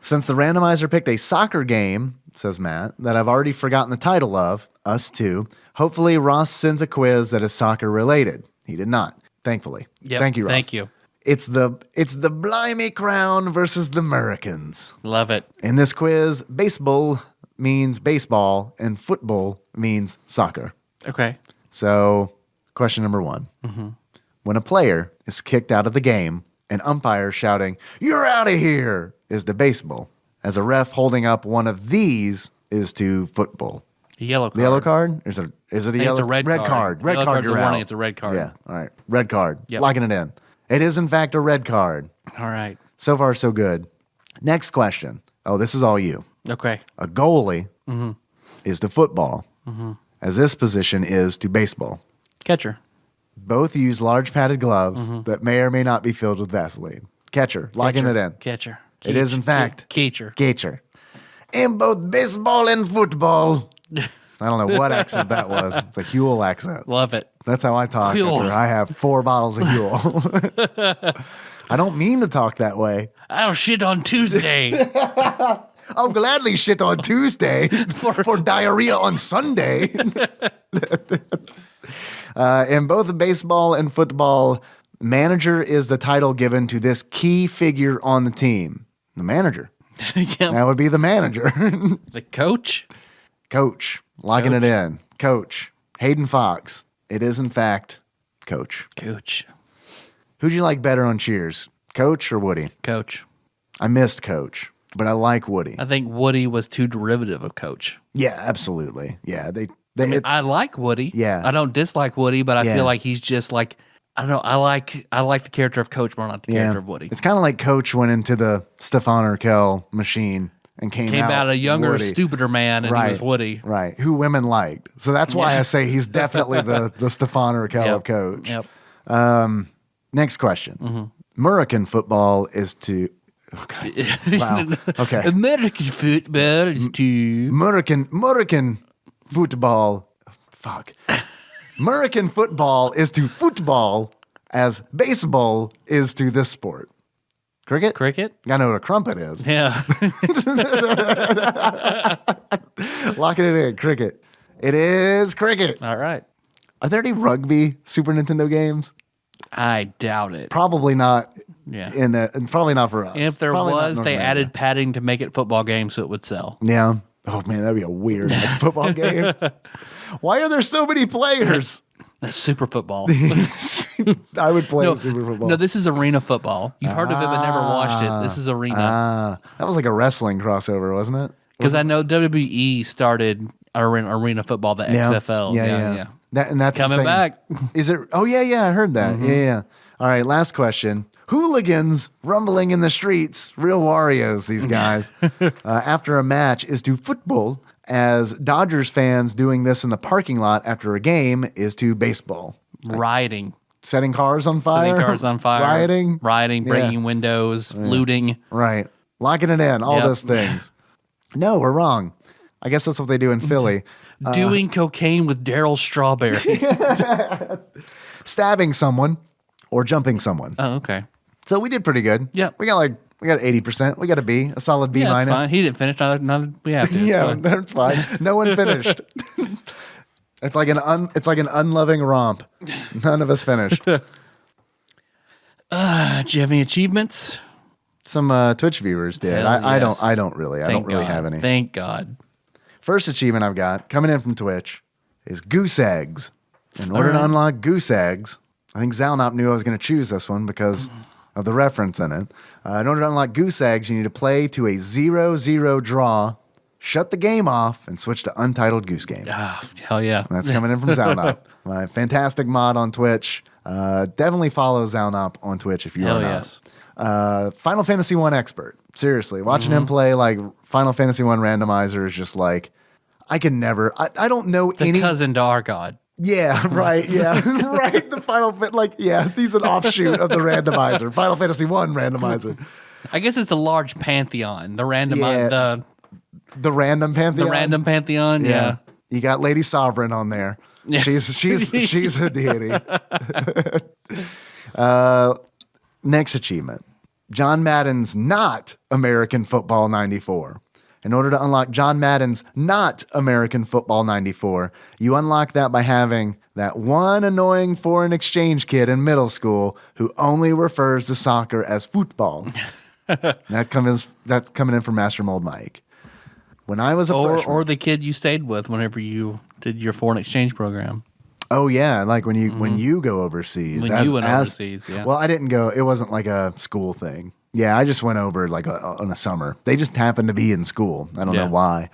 Since the randomizer picked a soccer game, says Matt, that I've already forgotten the title of, Us Too, hopefully Ross sends a quiz that is soccer related. He did not, thankfully. Yep. Thank you, Ross. Thank you. It's the Blimey Crown versus the Americans. Love it. In this quiz, baseball means baseball and football means soccer. Okay. So, question number 1. Mm-hmm. When a player is kicked out of the game, an umpire shouting, "You're out of here," is to baseball. As a ref holding up one of these is to football. A yellow card. The yellow card? Is it a think yellow? it's a red card. Red Yellow card, card's a you're warning, out. it's a red card. Yeah, all right. Red card. Yep. Locking it in. It is, in fact, a red card. All right. So far, so good. Next question. Oh, this is all you. Okay. A goalie Mm-hmm. is to football, as this position is to baseball. Catcher. Both use large padded gloves Mm-hmm. that may or may not be filled with Vaseline. Catcher, locking Catcher. it in. Catcher. It is, in fact, Catcher. catcher. In both baseball and football. I don't know what accent that was. It's a Huel accent. Love it. That's how I talk. Huel. After I have 4 bottles of Huel. I don't mean to talk that way. I'll shit on Tuesday. I'll gladly shit on Tuesday for diarrhea on Sunday. In both baseball and football, manager is the title given to this key figure on the team. The manager. Yep. That would be the manager. The coach. Coach. Locking Coach. it in. Coach. Hayden Fox. It is, in fact, Coach. Coach. Who'd you like better on Cheers? Coach or Woody? Coach. I missed Coach, but I like Woody. I think Woody was too derivative of Coach. Yeah, absolutely. Yeah, I like Woody. Yeah. I don't dislike Woody, but I Yeah. feel like he's just like, I don't know. I like the character of Coach more, not the character of Woody. It's kind of like Coach went into the Stefan Urkel machine and came out a younger, Woody. stupider man, and he was Woody. Right, who women liked. So that's why Yeah. I say he's definitely the Stefan Urkel of Coach. Yep. Next question. Mm-hmm. American football is to... Oh, God. Wow. Okay. American football is to American football... Fuck. American football is to football as baseball is to this sport. Cricket? cricket. I know what a crumpet is. Yeah. Locking it in. Cricket. It is cricket. All right. Are there any rugby Super Nintendo games? I doubt it. Probably not. Yeah. And probably not for us. And if there Probably not was, North they America. added padding to make it football game so it would sell. Yeah. Oh man, that'd be a weird ass football game. Why are there so many players? That's super football. I would play no, Super Football. no, this is arena football. You've heard of it but never watched it. This is arena. That was like a wrestling crossover, wasn't it? Because I know WWE started arena football, the XFL. Yeah. That's the Coming same- back. Is it? Oh yeah, I heard that. Yeah. All right, last question. Hooligans rumbling in the streets, real Warriors, these guys. After a match is to football, as Dodgers fans doing this in the parking lot after a game is to baseball. Rioting. Setting cars on fire. Setting cars on fire. Rioting. Breaking windows, looting. Right. Locking it in. All Yep. those things. No, we're wrong. I guess that's what they do in Philly. Doing cocaine with Daryl Strawberry. Stabbing someone or jumping someone. Oh, okay. So we did pretty good. Yep. We got 80%. We got a B, a solid B Yeah, that's minus. fine. He didn't finish. None we have to. It's Yeah, fine. that's fine. No one finished. It's like an unloving romp. None of us finished. Do you have any achievements? Some Twitch viewers did. Hell I yes. don't really Thank God. have any. Thank God. First achievement I've got coming in from Twitch is goose eggs. In order to unlock goose eggs, I think Zalnop knew I was going to choose this one because of the reference in it. In order to unlock goose eggs, you need to play to a 0-0 draw, shut the game off, and switch to Untitled Goose Game. Ah, hell yeah. That's coming in from Zalnop, my fantastic mod on Twitch. Definitely follow Zaunop on Twitch if you Hell are not. yes. Final Fantasy 1 expert. Seriously, watching him play like Final Fantasy 1 Randomizer is just like, I can never. I don't know The any cousin to our god. Yeah, right. Yeah, right. The he's an offshoot of the Randomizer. Final Fantasy 1 Randomizer. I guess it's a large pantheon. The random, Yeah. The random pantheon. the random pantheon. Yeah. You got Lady Sovereign on there. Yeah. She's a deity. Next achievement. John Madden's Not American Football 94. In order to unlock John Madden's Not American Football 94, you unlock that by having that one annoying foreign exchange kid in middle school who only refers to soccer as football. That's coming in from Master Mold Mike. When I was a freshman, or the kid you stayed with whenever you did your foreign exchange program. oh yeah, like when you go overseas. When you went overseas, yeah. Well, I didn't go. It wasn't like a school thing. Yeah, I just went over like on a summer. They just happened to be in school. I don't know why.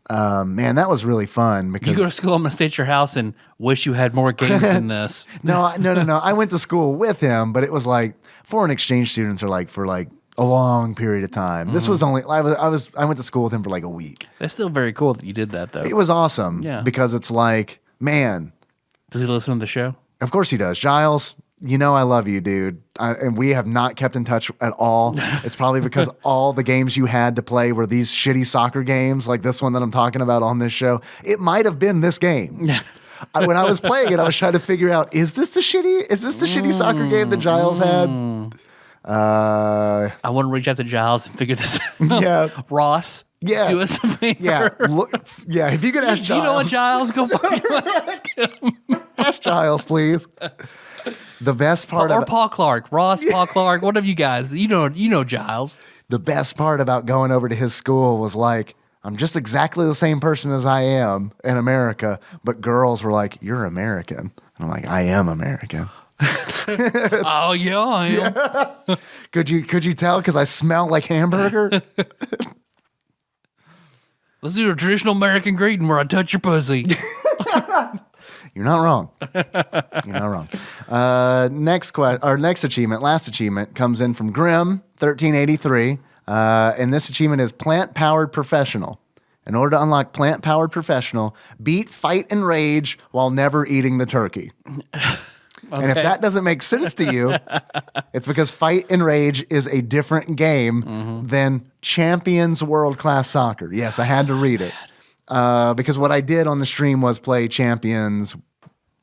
Man, that was really fun because You go to school, I'm gonna stay at your house and wish you had more games than this. no. I went to school with him, but it was like foreign exchange students are like for like a long period of time. This was only I went to school with him for like a week. That's still very cool that you did that though. It was awesome. Yeah. Because it's like, man, Does he listen to the show? of course he does. Giles, you know I love you, dude. And we have not kept in touch at all. It's probably because all the games you had to play were these shitty soccer games, like this one that I'm talking about on this show. It might have been this game. When I was playing it, I was trying to figure out, is this the shitty soccer game that Giles had? I want to reach out to Giles and figure this out. Yeah. Ross. Yeah. Do us a favor. Yeah. Look, yeah. If you could ask Do Giles. you know what Giles? Go ask him. Ask Giles, please. The best part Or of Paul Clark. Ross, Paul Clark. One of you guys. You know Giles. the best part about going over to his school was like, I'm just exactly the same person as I am in America, but girls were like, "You're American." And I'm like, "I am American." Oh yeah, I am. Could you tell because I smell like hamburger? Let's do a traditional American greeting where I touch your pussy. You're not wrong. You're not wrong. Last achievement comes in from Grim 1383, and this achievement is Plant Powered Professional. In order to unlock Plant Powered Professional, beat Fight and Rage while never eating the turkey. And if that doesn't make sense to you, it's because Fight and Rage is a different game than Champions World Class Soccer. Yes, I had to read it. Because what I did on the stream was play Champions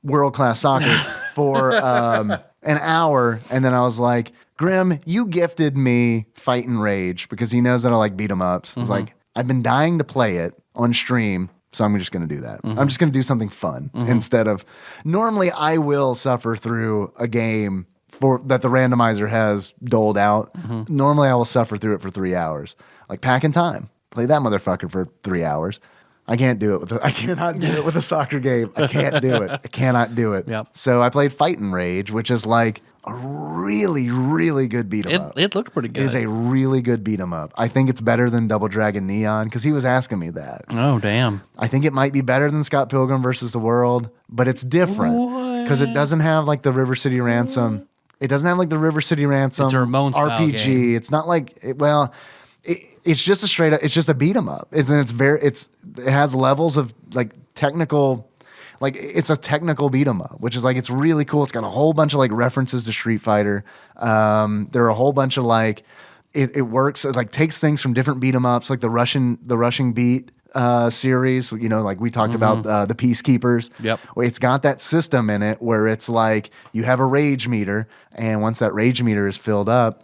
World Class Soccer for an hour, and then I was like, Grim, you gifted me Fight and Rage because he knows that I like beat 'em ups. I was like, I've been dying to play it on stream, so I'm just going to do that. I'm just going to do something fun instead of. Normally, I will suffer through a game that the randomizer has doled out. Normally, I will suffer through it for 3 hours, like Pack in Time. Play that motherfucker for 3 hours. I can't do it I cannot do it with a soccer game. I can't do it. I cannot do it. Yep. So I played Fight and Rage, which is like a really, really good beat 'em up. It looked pretty good. It is a really good beat 'em up. I think it's better than Double Dragon Neon because he was asking me that. Oh damn. I think it might be better than Scott Pilgrim versus the World, but it's different because it doesn't have like the River City Ransom. It doesn't have like the River City Ransom It's a Ramon-style RPG. game. It's not like it's just a straight up. It's just a beat 'em up. It has levels of like technical. Like it's a technical beat 'em up, which is like it's really cool. It's got a whole bunch of like references to Street Fighter. There are a whole bunch of like it works. It like takes things from different beat 'em ups, like the Russian Beat series. You know, like we talked about the Peacekeepers. Yep. Where it's got that system in it where it's like you have a rage meter, and once that rage meter is filled up,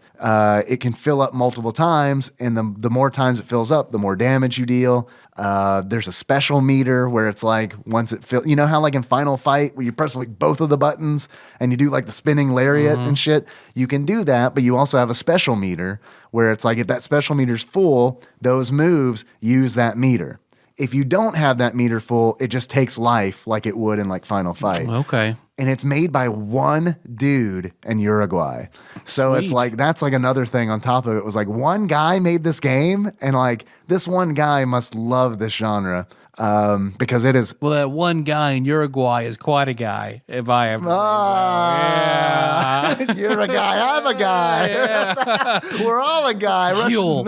it can fill up multiple times, and the more times it fills up, the more damage you deal. There's a special meter where it's like once it fills, you know how like in Final Fight where you press like both of the buttons and you do like the spinning lariat and shit. You can do that, but you also have a special meter where it's like if that special meter's full, those moves use that meter. If you don't have that meter full, it just takes life like it would in like Final Fight. Okay. And it's made by one dude in Uruguay. So it's Sweet. like, that's like another thing on top of it was like one guy made this game and like this one guy must love this genre. because it is. Well, that one guy in Uruguay is quite a guy, if I ever say so. Ah, Yeah. you're a guy. I'm a guy. Yeah. We're all a guy. Fuel.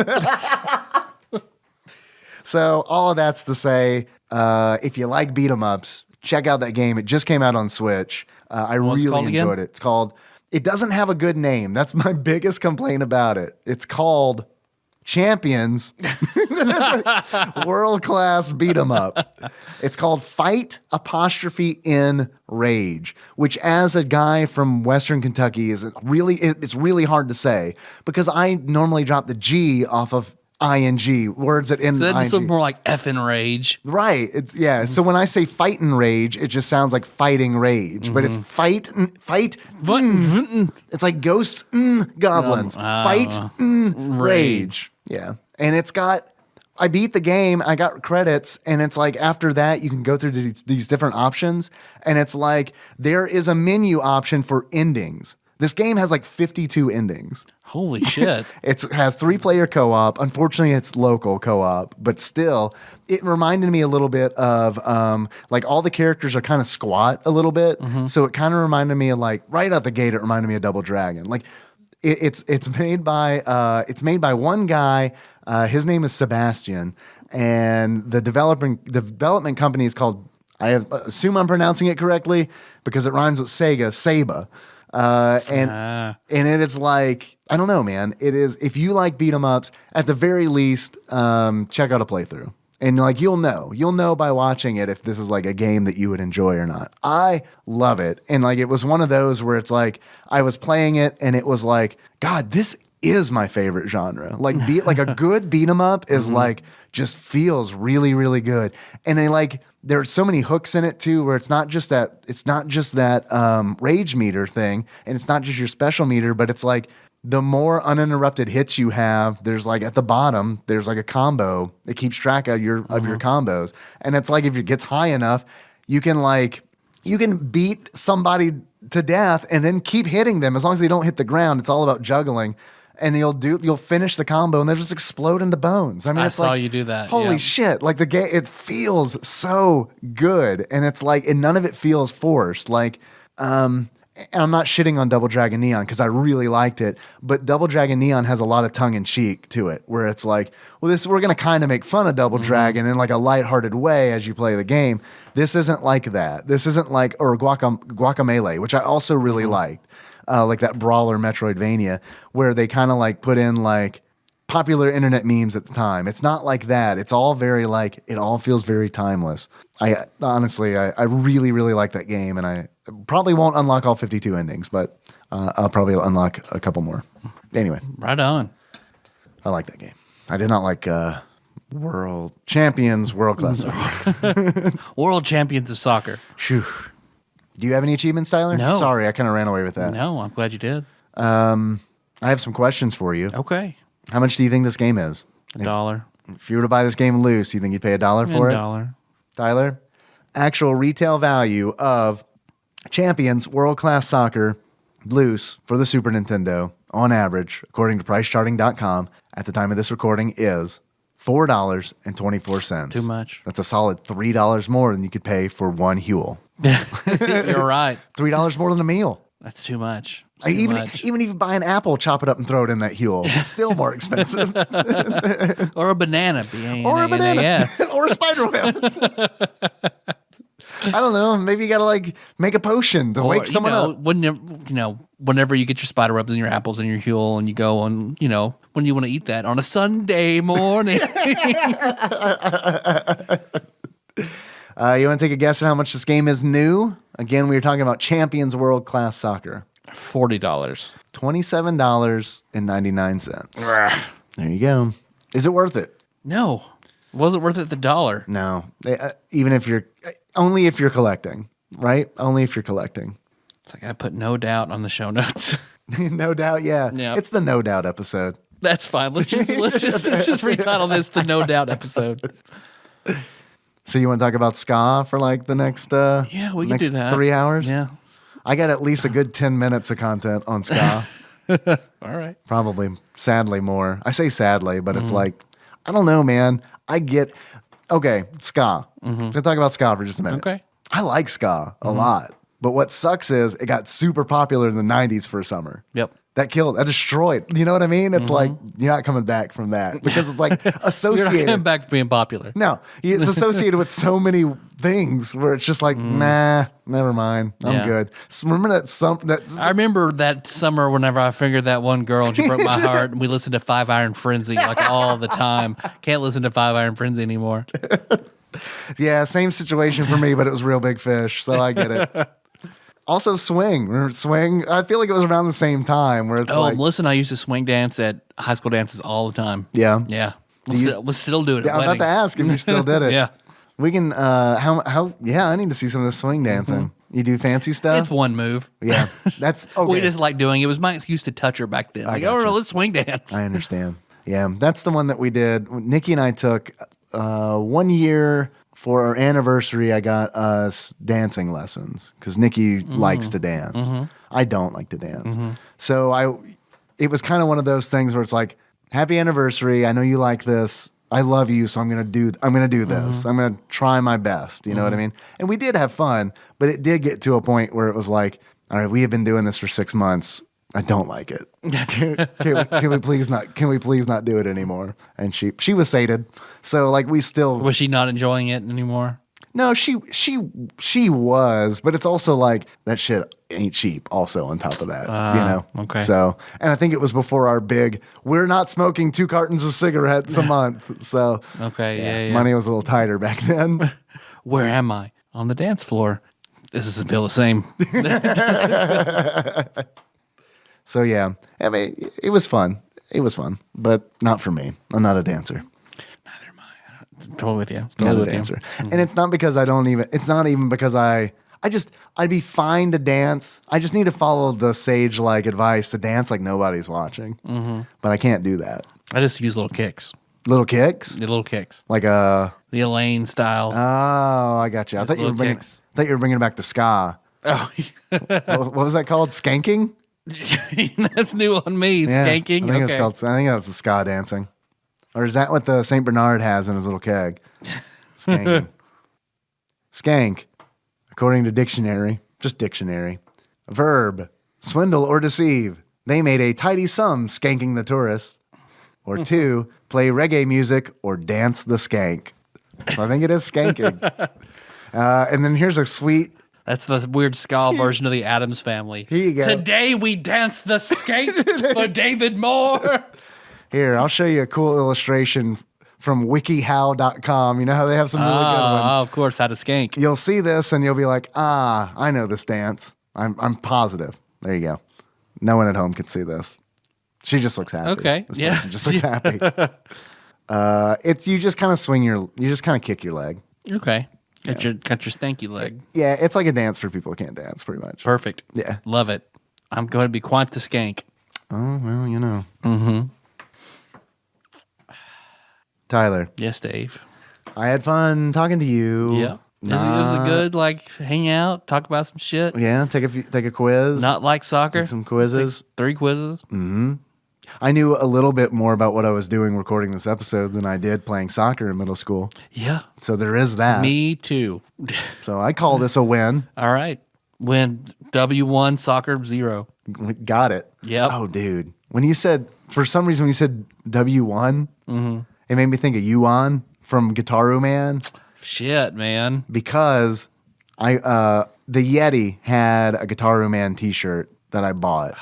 So all of that's to say, if you like beat 'em ups, check out that game. It just came out on Switch. I What's it really called again? enjoyed it. It's called. It doesn't have a good name. That's my biggest complaint about it. It's called Champions World Class Beat 'em Up. It's called Fight apostrophe in Rage, which as a guy from Western Kentucky is really it's really hard to say because I normally drop the G off of ing words that end So that's ing. more like effing rage. Right. It's yeah. So when I say fight and rage, it just sounds like fighting rage, but it's fight. It's like ghosts, goblins. Fight, rage. Yeah. And it's got. I beat the game. I got credits, and it's like after that you can go through these different options, and it's like there is a menu option for endings. This game has like 52 endings. Holy shit. It has 3-player co-op. Unfortunately, it's local co-op, but still, it reminded me a little bit of like all the characters are kind of squat a little bit. So it kind of reminded me of like right out the gate. It reminded me of Double Dragon. Like it's made by one guy. His name is Sebastian, and the development company is called. Assume I'm pronouncing it correctly because it rhymes with Sega. Seba. And it's like, I don't know, man. It is, if you like beat 'em ups, at the very least, check out a playthrough. And like, you'll know by watching it if this is like a game that you would enjoy or not. I love it. And like, it was one of those where it's like, I was playing it and it was like, God, this is my favorite genre. Like a good beat 'em up is like, just feels really, really good. And they like, there's so many hooks in it too, where it's not just that rage meter thing, and it's not just your special meter, but it's like the more uninterrupted hits you have, there's like at the bottom, there's like a combo that keeps track of your combos. And it's like if it gets high enough, you can beat somebody to death and then keep hitting them as long as they don't hit the ground. It's all about juggling. And you'll finish the combo and they'll just explode into bones. I mean, I it's saw like, you do that. Holy Yeah. shit. Like the game, it feels so good. And it's like, and none of it feels forced. Like, and I'm not shitting on Double Dragon Neon because I really liked it, but Double Dragon Neon has a lot of tongue in cheek to it where it's like, well, we're going to kind of make fun of Double Dragon in like a lighthearted way as you play the game. This isn't like that. This isn't like, or Guacamelee, which I also really liked. Like that brawler Metroidvania, where they kind of like put in like popular internet memes at the time. It's not like that. It's all very like, it all feels very timeless. I honestly, I really, really like that game, and I probably won't unlock all 52 endings, but I'll probably unlock a couple more. Anyway. Right on. I like that game. I did not like World Champions World Class Soccer. World champions of soccer. Phew. Do you have any achievements, Tyler? No. Sorry, I kind of ran away with that. No, I'm glad you did. I have some questions for you. Okay. How much do you think this game is? $1. If you were to buy this game loose, you think you'd pay $1 for it? $1. Tyler? Actual retail value of Champions World Class Soccer loose for the Super Nintendo on average, according to PriceCharting.com, at the time of this recording is $4.24. Too much. That's a solid $3 more than you could pay for one Huel. You're right. $3 more than a meal. That's too much. It's Even too much. if you buy an apple, chop it up and throw it in that Huel. It's still more expensive. Or a banana. Or a banana. Yes. Or a spider web. I don't know. Maybe you got to like make a potion to wake someone up. Whenever you get your spider webs and your apples and your Huel and you go on, when you want to eat that on a Sunday morning. You want to take a guess at how much this game is new? Again, we were talking about Champions World Class Soccer. $40. $27.99. There you go. Is it worth it? No. Wasn't worth it the $1. No. Even if you're only if you're collecting, right? Only if you're collecting. It's like I put no doubt on the show notes. No doubt, yeah. Yep. It's the no doubt episode. That's fine. Let's just retitle this the no doubt episode. So you want to talk about ska for like the next Yeah, we can next do that. 3 hours? Yeah. I got at least a good 10 minutes of content on ska. All right. Probably, sadly, more. I say sadly, but it's like, I don't know, man. Okay, ska. Let's talk about ska for just a minute. Okay. I like ska a lot. But what sucks is it got super popular in the 90s for a summer. Yep. That destroyed. You know what I mean? It's like, you're not coming back from that because it's like You're not associated. coming back to being popular. No, it's associated with so many things where it's just like, nah, never mind. I'm good. So remember I remember that summer whenever I fingered that one girl and she broke my heart and we listened to Five Iron Frenzy like all the time. Can't listen to Five Iron Frenzy anymore. Yeah, same situation for me, but it was Real Big Fish, so I get it. Also, swing. Remember swing? I feel like it was around the same time where it's like... Melissa and I used to swing dance at high school dances all the time. Yeah. Yeah. We'll still do it at I'm about weddings. to ask if you still did it. Yeah. We can, yeah, I need to see some of the swing dancing. You do fancy stuff? It's one move. Yeah. That's okay. We just like doing it. It was my excuse to touch her back then. Like, gotcha. oh, let's swing dance. I understand. Yeah, that's the one that we did. Nikki and I took 1 year for our anniversary. I got us dancing lessons because Nikki likes to dance. I don't like to dance. So it was kind of one of those things where it's like, happy anniversary. I know you like this. I love you, so I'm gonna do this. I'm gonna try my best. You know what I mean? And we did have fun, but it did get to a point where it was like, all right, we have been doing this for 6 months. I don't like it. Can we please not do it anymore? And she was sated. So like we still Was she not enjoying it anymore? No, she was, but it's also like that shit ain't cheap also on top of that, you know? Okay. So, and I think it was before our big, we're not smoking 2 cartons of cigarettes a month. So, Okay, yeah. money was a little tighter back then. Where am I? On the dance floor. This doesn't feel the same. So, yeah, I mean, it was fun. It was fun, but not for me. I'm not a dancer. Neither am I. Totally with you. Not a dancer. And it's not because it's not even because I'd be fine to dance. I just need to follow the sage like advice to dance like nobody's watching. But I can't do that. I just use little kicks. Little kicks? The little kicks. Like a... The Elaine style. Oh, I got you. I thought you were bringing it back to ska. Oh, What was that called? Skanking? that's new on me. Yeah, Skanking. I think Okay. I think that was the ska dancing. Or is that what the St. Bernard has in his little keg? Skanking. Skank, according to dictionary, just dictionary, a verb, swindle or deceive. They made a tidy sum skanking the tourists. Or 2, play reggae music or dance the skank. So I think it is skanking. And then here's a sweet... That's the weird ska version of the Addams Family. Here you go. Today we dance the skate for David Moore. Here, I'll show you a cool illustration from wikihow.com. You know how they have some really good ones? Oh, of course, how to skank. You'll see this and you'll be like, I know this dance. I'm positive. There you go. No one at home can see this. She just looks happy. Okay, This yeah. person just looks happy. You just kind of you just kind of kick your leg. Okay. Got your stanky leg. Yeah, it's like a dance for people who can't dance, pretty much. Perfect. Yeah. Love it. I'm going to be quite the skank. Oh, well, you know. Tyler, Yes, Dave. I had fun talking to you. Yeah. It was a good, like, hang out, talk about some shit. Yeah, take a quiz. Not like soccer. Take some quizzes. 3 quizzes. I knew a little bit more about what I was doing recording this episode than I did playing soccer in middle school. Yeah. So there is that. Me too. So I call this a win. All right. Win W1, soccer 0. Got it. Yep. Oh, dude. For some reason, when you said W1, it made me think of Yuan from Guitaru Man. Shit, man. Because the Yeti had a Guitaru Man t-shirt that I bought.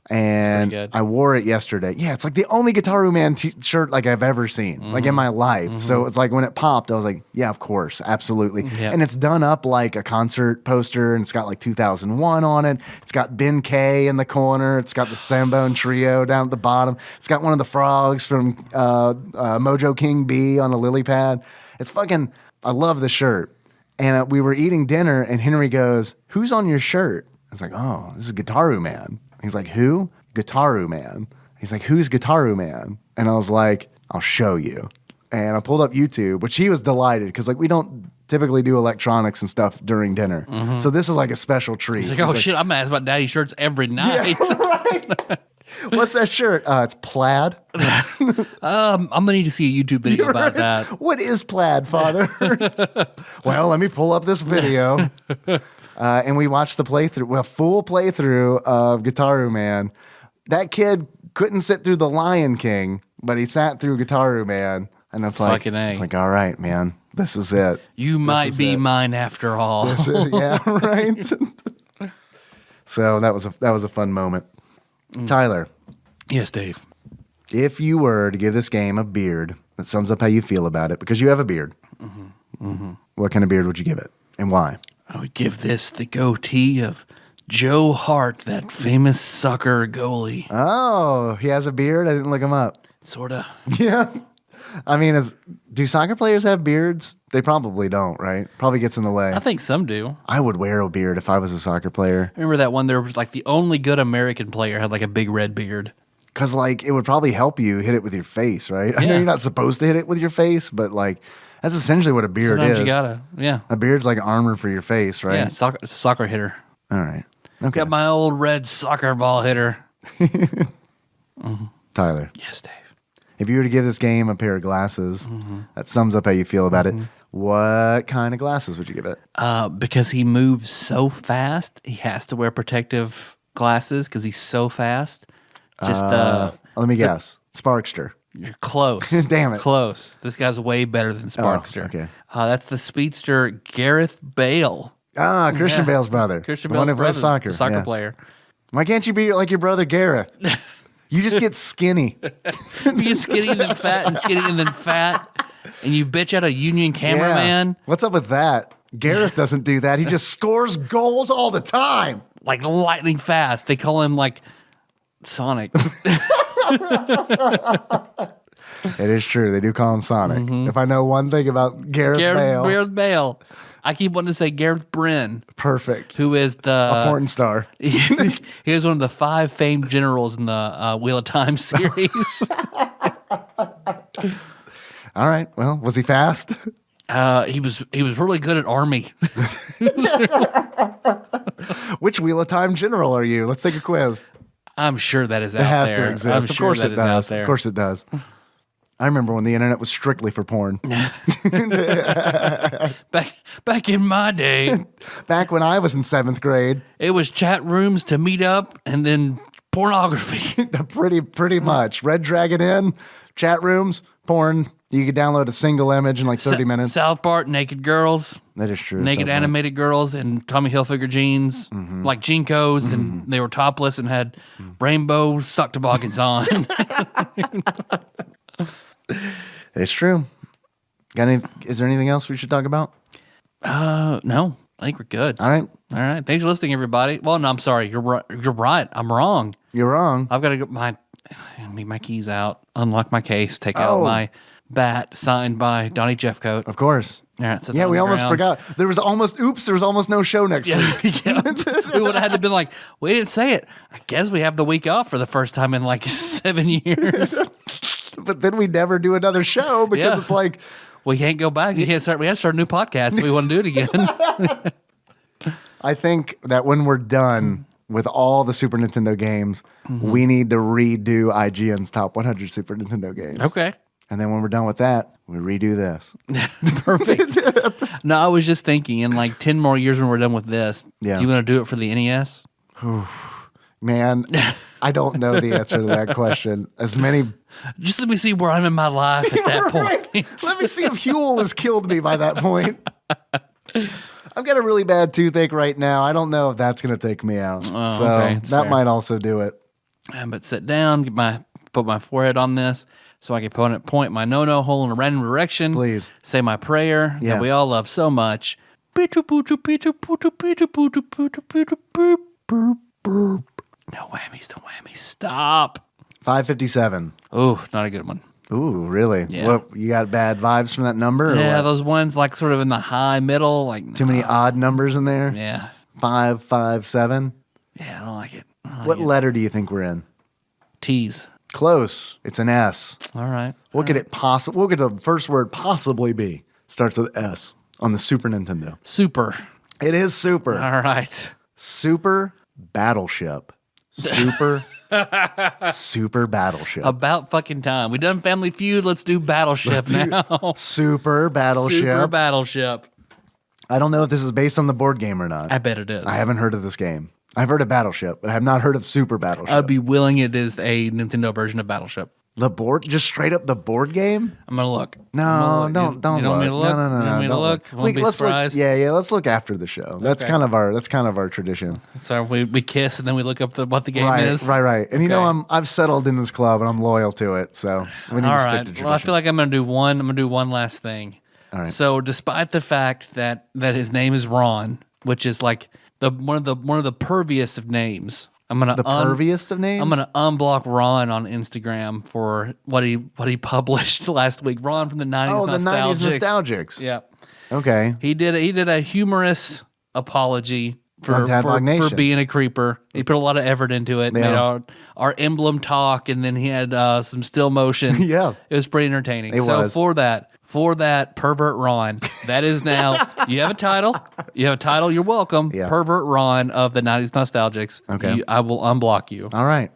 And good. I wore it yesterday. Yeah, it's like the only Guitaru Man shirt like I've ever seen, like in my life. So it's like when it popped, I was like, yeah, of course, absolutely. Yep. And it's done up like a concert poster, and it's got like 2001 on it. It's got Ben K in the corner. It's got the Sambone Trio down at the bottom. It's got one of the frogs from Mojo King B on a lily pad. It's fucking, I love the shirt. And we were eating dinner, and Henry goes, "Who's on your shirt?" I was like, "Oh, this is Guitaru Man." He's like, "Who?" "Guitaru Man." He's like, "Who's Guitaru Man?" And I was like, "I'll show you." And I pulled up YouTube, which he was delighted because like we don't typically do electronics and stuff during dinner. So this is like a special treat. He's like, oh shit, I'm going to ask about daddy shirts every night. Yeah, right. What's that shirt? It's plaid. I'm gonna need to see a YouTube video about that. What is plaid, Father? Well, let me pull up this video. And we watched the playthrough, a full playthrough of Guitaru Man. That kid couldn't sit through The Lion King, but he sat through Guitaru Man. And that's like, it's like, all right, man, this is it. You might be mine after all. Yeah, right. So that was a fun moment. Tyler. Yes, Dave. If you were to give this game a beard that sums up how you feel about it, because you have a beard, what kind of beard would you give it, and why? I would give this the goatee of Joe Hart, that famous soccer goalie. Oh, he has a beard? I didn't look him up. Sorta. Yeah. I mean, do soccer players have beards? They probably don't, right? Probably gets in the way. I think some do. I would wear a beard if I was a soccer player. Remember that one? There was like the only good American player had like a big red beard. Because like it would probably help you hit it with your face, right? I know you're not supposed to hit it with your face, but like that's essentially what a beard Sometimes is. you gotta, A beard's like armor for your face, right? Yeah, it's a soccer hitter. All right. Okay. Got my old red soccer ball hitter. Tyler. Yes, Dave. If you were to give this game a pair of glasses that sums up how you feel about it, what kind of glasses would you give it? Because he moves so fast, he has to wear protective glasses because he's so fast. Just let me guess. Sparkster. You're close. Damn it. Close. This guy's way better than Sparkster. Okay. That's the speedster Gareth Bale. Ah, Christian Bale's brother. Christian The Bale's one who plays brother, soccer. the soccer player. Why can't you be like your brother Gareth? You just get skinny. You get skinny and then fat and skinny and then fat. And you bitch at a union cameraman. Yeah. What's up with that? Gareth doesn't do that. He just scores goals all the time. Like lightning fast. They call him like Sonic. It is true. They do call him Sonic. If I know one thing about Gareth Bale. Gareth Bale. I keep wanting to say Gareth Bryn. Perfect. Who is a porn star. He is one of the 5 famed generals in the Wheel of Time series. All right. Well, was he fast? He was really good at army. Which Wheel of Time general are you? Let's take a quiz. I'm sure that is out It has there. to exist. I'm Of sure course that it is out does. there. Of course it does. I remember when the internet was strictly for porn. Back in my day, Back when I was in 7th grade, it was chat rooms to meet up and then pornography. pretty much. Red Dragon Inn, chat rooms, porn. You could download a single image in like 30 minutes. South Park, naked girls. That is true. Naked animated girls in Tommy Hilfiger jeans, like Jinkos, and they were topless and had rainbow sock toboggans on. It's true. Is there anything else we should talk about? No, I think we're good. All right. All right. Thanks for listening, everybody. Well, no, I'm sorry. You're right. I'm wrong. You're wrong. I've got to get my keys out, unlock my case, take out my bat signed by Donnie Jeffcoat. Of course. All right, Yeah, we almost forgot. There was almost no show next week. Yeah. We would have had to been like, we didn't say it. I guess we have the week off for the first time in like 7 years. But then we never do another show because it's like we can't go back. We have to start a new podcast if we want to do it again. I think that when we're done with all the Super Nintendo games, we need to redo IGN's top 100 Super Nintendo games. Okay. And then when we're done with that, we redo this. Perfect. No, I was just thinking in like 10 more years when we're done with this, do you want to do it for the NES? Man, I don't know the answer to that question. Just let me see where I'm in my life at that point. Right. Let me see if Huel has killed me by that point. I've got a really bad toothache right now. I don't know if that's going to take me out. That fair. Might also do it. But sit down, put my forehead on this so I can point my no-no hole in a random direction. Please. Say my prayer that we all love so much. No whammies, no whammies. Stop. 557. Oh, not a good one. Ooh, really? Yeah. What, you got bad vibes from that number? Yeah, those ones like sort of in the high middle. Like too many odd numbers in there? Yeah. 557? Yeah, I don't like it. What letter do you think we're in? T's. Close. It's an S. All right. What could the first word possibly be? Starts with S on the Super Nintendo. Super. It is super. All right. Super Battleship. Super Super Battleship. About fucking time. We done Family Feud. Let's do Battleship now. Super Battleship. Super Battleship. I don't know if this is based on the board game or not. I bet it is. I haven't heard of this game. I've heard of Battleship, but I have not heard of Super Battleship. I'd be willing it is a Nintendo version of Battleship. The board, just straight up the board game? I'm gonna look. No, don't You look. don't want me to look? No, You want me to don't look? Won't be let's look. surprised? Yeah, let's look after the show. That's Okay. kind of our tradition. So we kiss and then we look up what the game Right, is. right. And you know, Okay. I've settled in this club and I'm loyal to it, so we need All to stick right. to tradition. Well, I feel like I'm gonna do one last thing. All right. So despite the fact that his name is Ron, which is like one of the perviest of names, I'm gonna the perviest of names. I'm gonna unblock Ron on Instagram for what he published last week. Ron from the 90s. Oh, the 90s Nostalgics. nostalgics. Yeah, Okay. he did a humorous apology On TADPOG for Nation. being a creeper. He put a lot of effort into it. Yeah. Made our emblem talk, and then he had some still motion. Yeah. It was pretty entertaining. It so was. for that pervert Ron, that is now you have a title. You're welcome. Yeah. Pervert Ron of the 90s Nostalgics. Okay. I will unblock you. All right.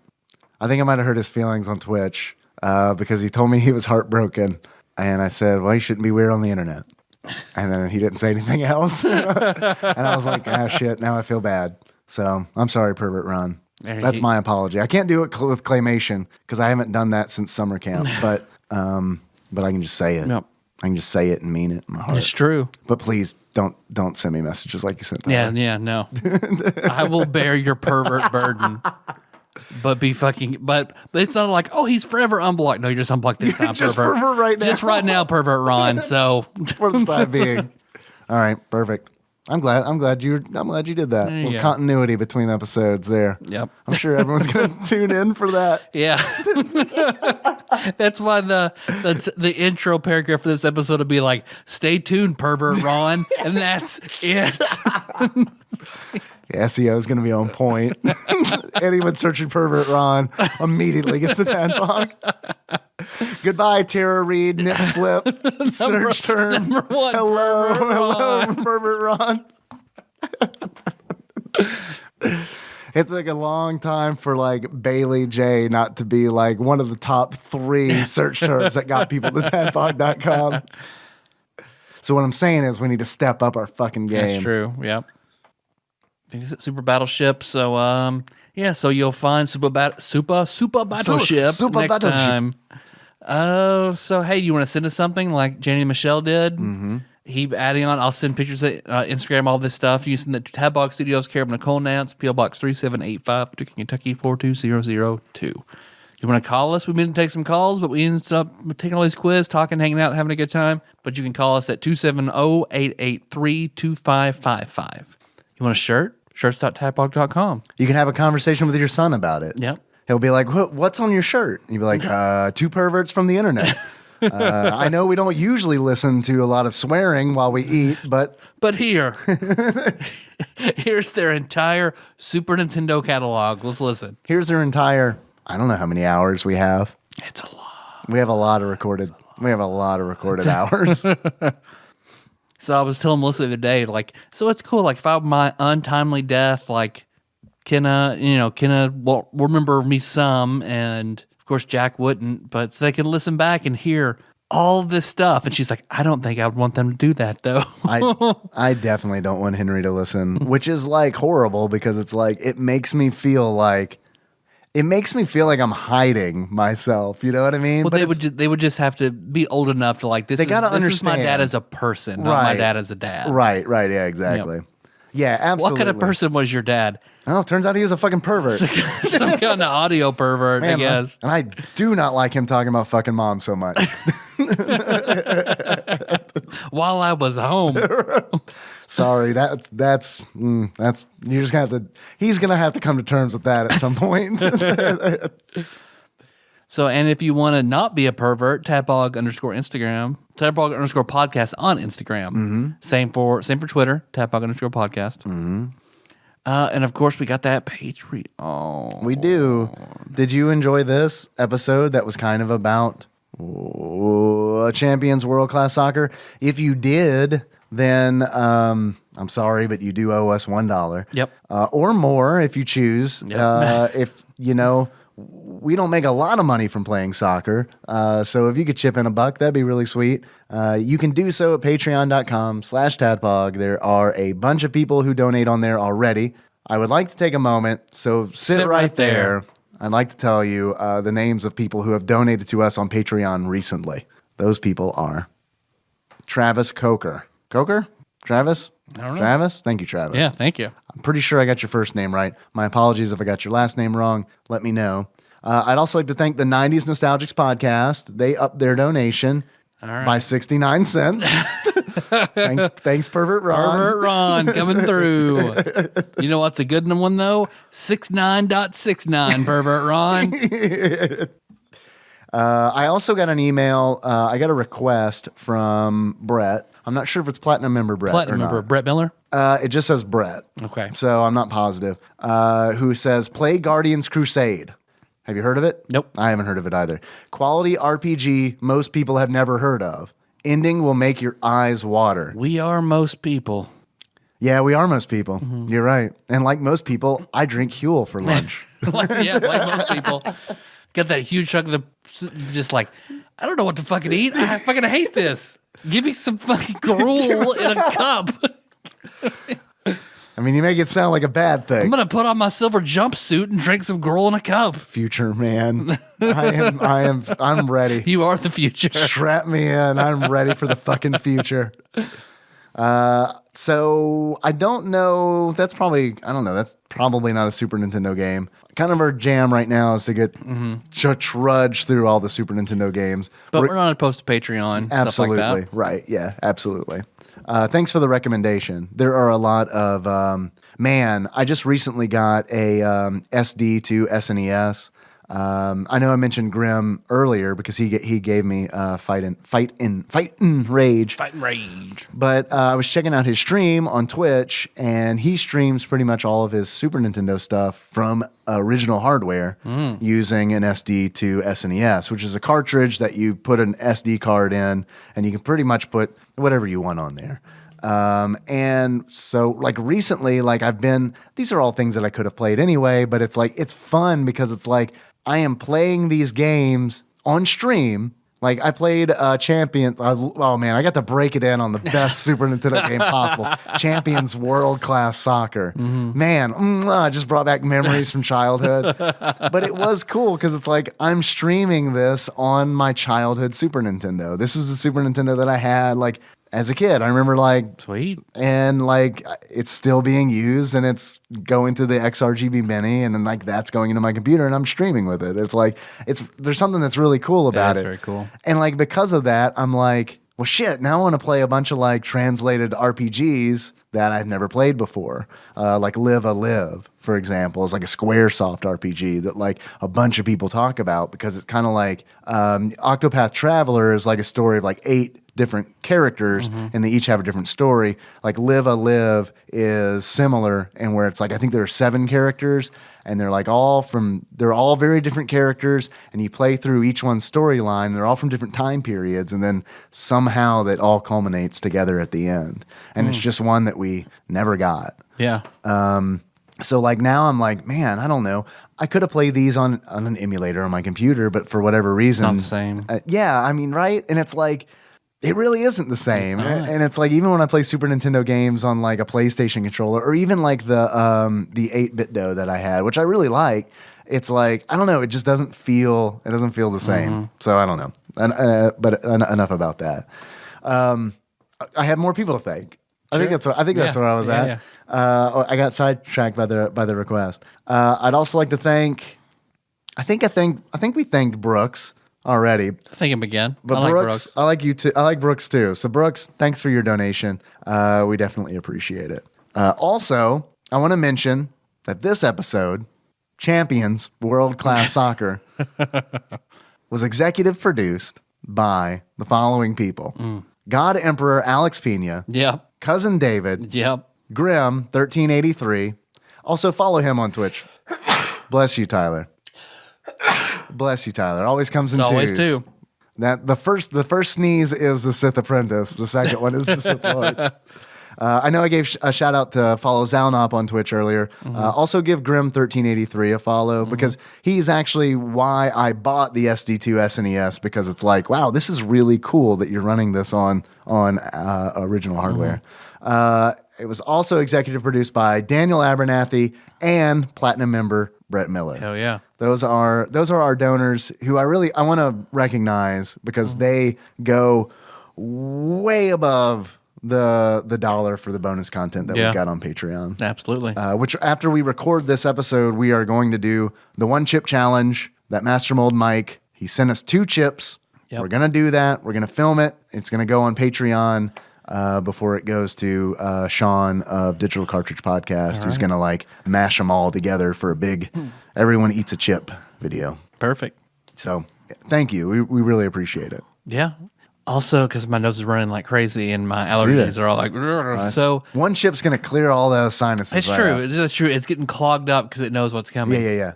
I think I might have hurt his feelings on Twitch because he told me he was heartbroken, and I said, "Well, you shouldn't be weird on the internet." And then he didn't say anything else, and I was like, "Ah, shit." Now I feel bad. So I'm sorry, pervert Ron. That's my apology. I can't do it with claymation because I haven't done that since summer camp. But I can just say it. Yep. I can just say it and mean it in my heart. It's true. But please don't send me messages like you sent that. Yeah, no. I will bear your pervert burden. But it's not like, oh, he's forever unblocked. No, you're just unblocked this time, just pervert. pervert right now. Just right now, pervert Ron. So For the time being. All right, perfect. I'm glad you did that. There you Little go. continuity between episodes there. Yep. I'm sure everyone's going to tune in for that. yeah. That's why the intro paragraph for this episode would be like, stay tuned, pervert Ron. And that's it. The SEO is going to be on point. Anyone searching pervert Ron immediately gets the TADPOG. Goodbye, Tara Reid, nip slip, search term. Number one, Hello, pervert Ron. It took a long time for like Bailey J not to be like one of the top 3 search terms that got people to tadpog.com. So what I'm saying is we need to step up our fucking game. That's true. Yep. Is it Super Battleship? So so you'll find Super Battleship Super next Battleship. time. So hey, you want to send us something like Jenny and Michelle did? Mm-hmm. Keep adding on. I'll send pictures of Instagram, all this stuff. You send it to TADPOG Studios, care of Nicole Nance, PO Box 3785, Paducah, Kentucky 42002. You want to call us? We meant to take some calls, but we ended up taking all these quiz, talking, hanging out, having a good time. But you can call us at 270-883-2555. You want a shirt? Shirts.tadpog.com. You can have a conversation with your son about it. Yep. He'll be like, "What's on your shirt?" And you'll be like, 2 perverts from the internet. I know we don't usually listen to a lot of swearing while we eat, but here's their entire Super Nintendo catalog. Let's listen. here's their entire, I don't know how many hours we have. It's a lot. We have a lot of recorded hours. So I was telling Melissa the other day, like, so it's cool. Like, if I have my untimely death, like, Kenna will remember me some, and of course Jack wouldn't, but so they can listen back and hear all this stuff. And she's like, I don't think I would want them to do that though. I definitely don't want Henry to listen, which is like horrible because it's like it makes me feel like I'm hiding myself. You know what I mean? Well, But they would just have to be old enough to like this. They gotta this is my understand. dad as a person, not my dad as a dad. Right, yeah, exactly. Yep. Yeah, absolutely. What kind of person was your dad? Oh, turns out he was a fucking pervert. Some kind of audio pervert, I guess. And I do not like him talking about fucking mom so much. While I was home. Sorry, that's you're just gonna have to. He's gonna have to come to terms with that at some point. So, and if you want to not be a pervert, TADPOG_Instagram, TADPOG_podcast on Instagram. Mm-hmm. Same for Twitter, TADPOG_podcast. Mm-hmm. And of course, we got that Patreon. We do. Did you enjoy this episode that was kind of about Champions World Class Soccer? If you did, then I'm sorry, but you do owe us $1. Yep. Or more if you choose. Yep. If you know we don't make a lot of money from playing soccer. So if you could chip in $1, that'd be really sweet. You can do so at patreon.com/tadpog. There are a bunch of people who donate on there already. I would like to take a moment. So sit right there. I'd like to tell you the names of people who have donated to us on Patreon recently. Those people are Travis Coker. Coker? Travis? I don't know. Travis? Thank you, Travis. Yeah, thank you. I'm pretty sure I got your first name right. My apologies if I got your last name wrong. Let me know. I'd also like to thank the 90s Nostalgics podcast. They upped their donation by 69 cents. Thanks, Pervert Ron. Pervert Ron coming through. You know what's a good one, though? 69.69, Pervert Ron. I also got an email. I got a request from Brett. I'm not sure if it's Platinum member Brett or not. Brett Miller? It just says Brett. Okay. So I'm not positive. Who says, play Guardians Crusade. Have you heard of it? Nope. I haven't heard of it either. Quality RPG most people have never heard of. Ending will make your eyes water. We are most people. Yeah, we are most people. Mm-hmm. You're right. And like most people, I drink Huel for lunch. like most people. Got that huge chunk of the, just like, I don't know what to fucking eat. I fucking hate this. Give me some fucking gruel in a cup. I mean, you make it sound like a bad thing. I'm going to put on my silver jumpsuit and drink some gruel in a cup. Future man. I'm ready. You are the future. Strap me in. I'm ready for the fucking future. So I don't know. That's probably not a Super Nintendo game. Kind of our jam right now is to get trudge through all the Super Nintendo games. But we're not opposed to Patreon. Absolutely. Stuff like that. Right. Yeah, absolutely. Thanks for the recommendation. There are a lot of, I just recently got a SD to SNES. I know I mentioned Grim earlier because he gave me Fight in Rage. Fight and Rage. But I was checking out his stream on Twitch, and he streams pretty much all of his Super Nintendo stuff from original hardware using an SD to SNES, which is a cartridge that you put an SD card in, and you can pretty much put whatever you want on there. And so like recently, like these are all things that I could have played anyway, but it's like, it's fun because it's like, I am playing these games on stream. Like I played Champions. Oh man, I got to break it in on the best Super Nintendo game possible. Champions World Class Soccer. Mm-hmm. Man, I just brought back memories from childhood. But it was cool because it's like I'm streaming this on my childhood Super Nintendo. This is the Super Nintendo that I had like as a kid. I remember like sweet, and like it's still being used, and it's going through the XRGB Mini, and then like that's going into my computer, and I'm streaming with it. It's like there's something that's really cool about it. Very cool. And like because of that, I'm like, well, shit. Now I want to play a bunch of like translated RPGs that I've never played before. Like Live a Live, for example, is like a SquareSoft RPG that like a bunch of people talk about because it's kind of like Octopath Traveler is like a story of like 8 different characters, and they each have a different story. Like Live a Live is similar, and where it's like I think there are 7 characters, and they're all very different characters, and you play through each one's storyline. They're all from different time periods, and then somehow that all culminates together at the end. And it's just one that we never got. Yeah. So like now I'm like, man, I don't know. I could have played these on an emulator on my computer, but for whatever reason, Not the same. Yeah, I mean, right? And it's like, it really isn't the same. And it's like, even when I play Super Nintendo games on like a PlayStation controller, or even like the 8-bit that I had, which I really like, it's like, I don't know, it just doesn't feel the same. So I don't know. But enough about that. I have more people to thank. Sure. I think that's where I was at. Yeah. I got sidetracked by the request. I'd also like to thank. I think we thanked Brooks already. Thank him again. But I like Brooks. I like you too. I like Brooks too. So Brooks, thanks for your donation. We definitely appreciate it. Also, I want to mention that this episode, Champions World Class Soccer, was executive produced by the following people: God Emperor Alex Pena. Yep. Cousin David. Yep. Grim 1383. Also follow him on Twitch. Bless you, Tyler. Bless you, Tyler. Always comes in twos. Always two. That the first sneeze is the Sith Apprentice. The second one is the Sith Lord. I know I gave a shout out to follow Zalnop on Twitch earlier. Also give Grim1383 a follow because he's actually why I bought the SD2 SNES, because it's like, wow, this is really cool that you're running this on original hardware. It was also executive produced by Daniel Abernathy and Platinum member Brett Miller. Hell yeah. Those are our donors who I want to recognize because they go way above the dollar for the bonus content that we've got on Patreon. Absolutely. Which after we record this episode, we are going to do the 1 chip challenge that Master Mold Mike, he sent us 2 chips. Yep. We're going to do that. We're going to film it. It's going to go on Patreon before it goes to Sean of Digital Cartridge Podcast, who's going to like mash them all together for a big everyone eats a chip video. Perfect. So thank you. We really appreciate it. Yeah. Also, because my nose is running like crazy and my allergies are all like, so 1 chip's going to clear all those sinuses. it's right true. out. It's true. It's getting clogged up because it knows what's coming. Yeah.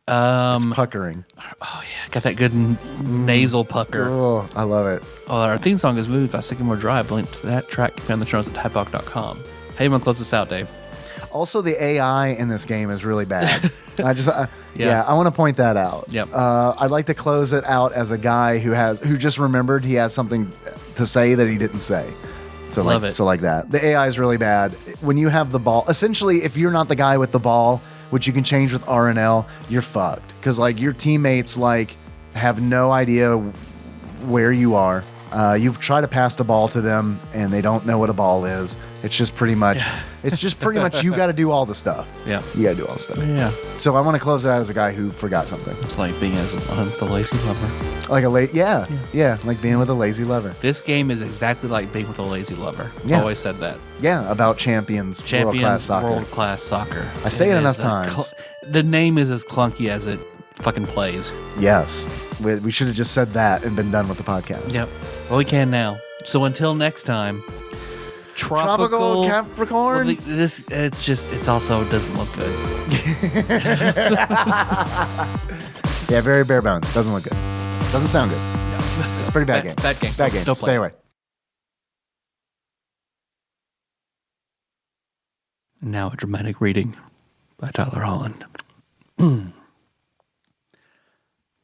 It's puckering. Oh, yeah. Got that good nasal pucker. Oh, I love it. Oh, our theme song is Moved by Sycamore Drive. Link to that track you can find in the show notes at TADPOG.com. Hey, you want to close this out, Dave? Also, the AI in this game is really bad. I want to point that out. Yep. I'd like to close it out as a guy who just remembered he has something to say that he didn't say. So Love it. So like that. The AI is really bad. When you have the ball, essentially, if you're not the guy with the ball, which you can change with RNL, you're fucked. Because like your teammates like have no idea where you are. You try to pass the ball to them and they don't know what a ball is. It's just pretty much you got to do all the stuff. Yeah. You got to do all the stuff. Yeah. So I want to close it out as a guy who forgot something. It's like being the lazy lover. Like like being with a lazy lover. This game is exactly like being with a lazy lover. Yeah. Always said that. Yeah, about champions world-class soccer. World-class soccer. I say it enough is times. The name is as clunky as it fucking plays. Yes. We should have just said that and been done with the podcast. Yep. Well, we can now. So until next time, Tropical Capricorn? Well, it also doesn't look good. Yeah, very bare bones. Doesn't look good. Doesn't sound good. No. It's a pretty bad game. Bad game. Bad game. Don't play Stay it. away. Now a dramatic reading by Tyler Holland.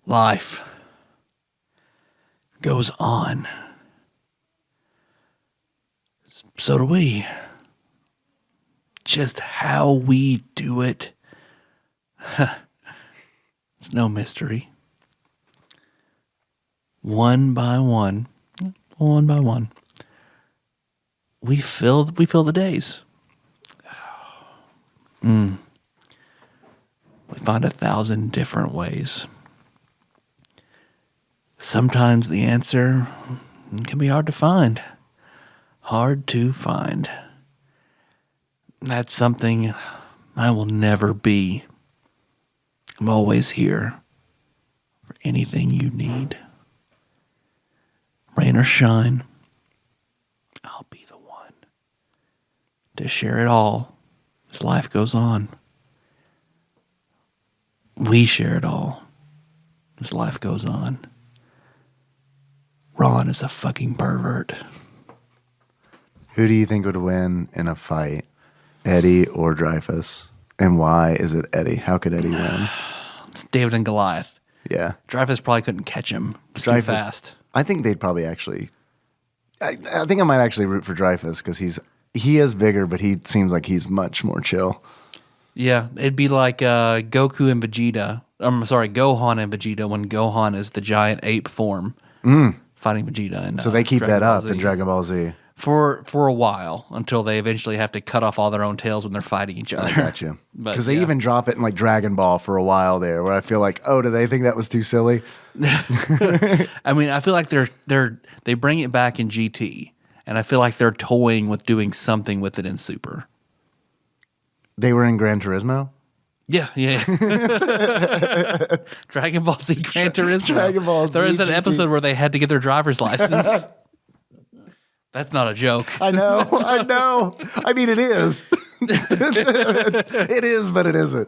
Life goes on. So do we. Just how we do it, it's no mystery. One by one, we fill the days. We find 1,000 different ways. Sometimes the answer can be hard to find. That's something I will never be. I'm always here for anything you need. Rain or shine, I'll be the one to share it all as life goes on. We share it all as life goes on. Ron is a fucking pervert. Who do you think would win in a fight, Eddie or Dreyfus? And why is it Eddie? How could Eddie win? It's David and Goliath. Yeah. Dreyfus probably couldn't catch him. It's too Dreyfus, fast. I think they'd probably actually... I think I might actually root for Dreyfus because he is bigger, but he seems like he's much more chill. Yeah, it'd be like Goku and Vegeta. Gohan and Vegeta when Gohan is the giant ape form fighting Vegeta. And, So they keep Dragon that Ball up Z. in Dragon Ball Z. For a while until they eventually have to cut off all their own tails when they're fighting each other. I got you. But, Because they yeah. even drop it in like Dragon Ball for a while there, where I feel like, oh, do they think that was too silly? I mean, I feel like they bring it back in GT, and I feel like they're toying with doing something with it in Super. They were in Gran Turismo? Yeah. Dragon Ball Z Gran Turismo. Dragon Ball Z There is an GT. episode where they had to get their driver's license. That's not a joke. I know. I mean, it is. It is, but it isn't.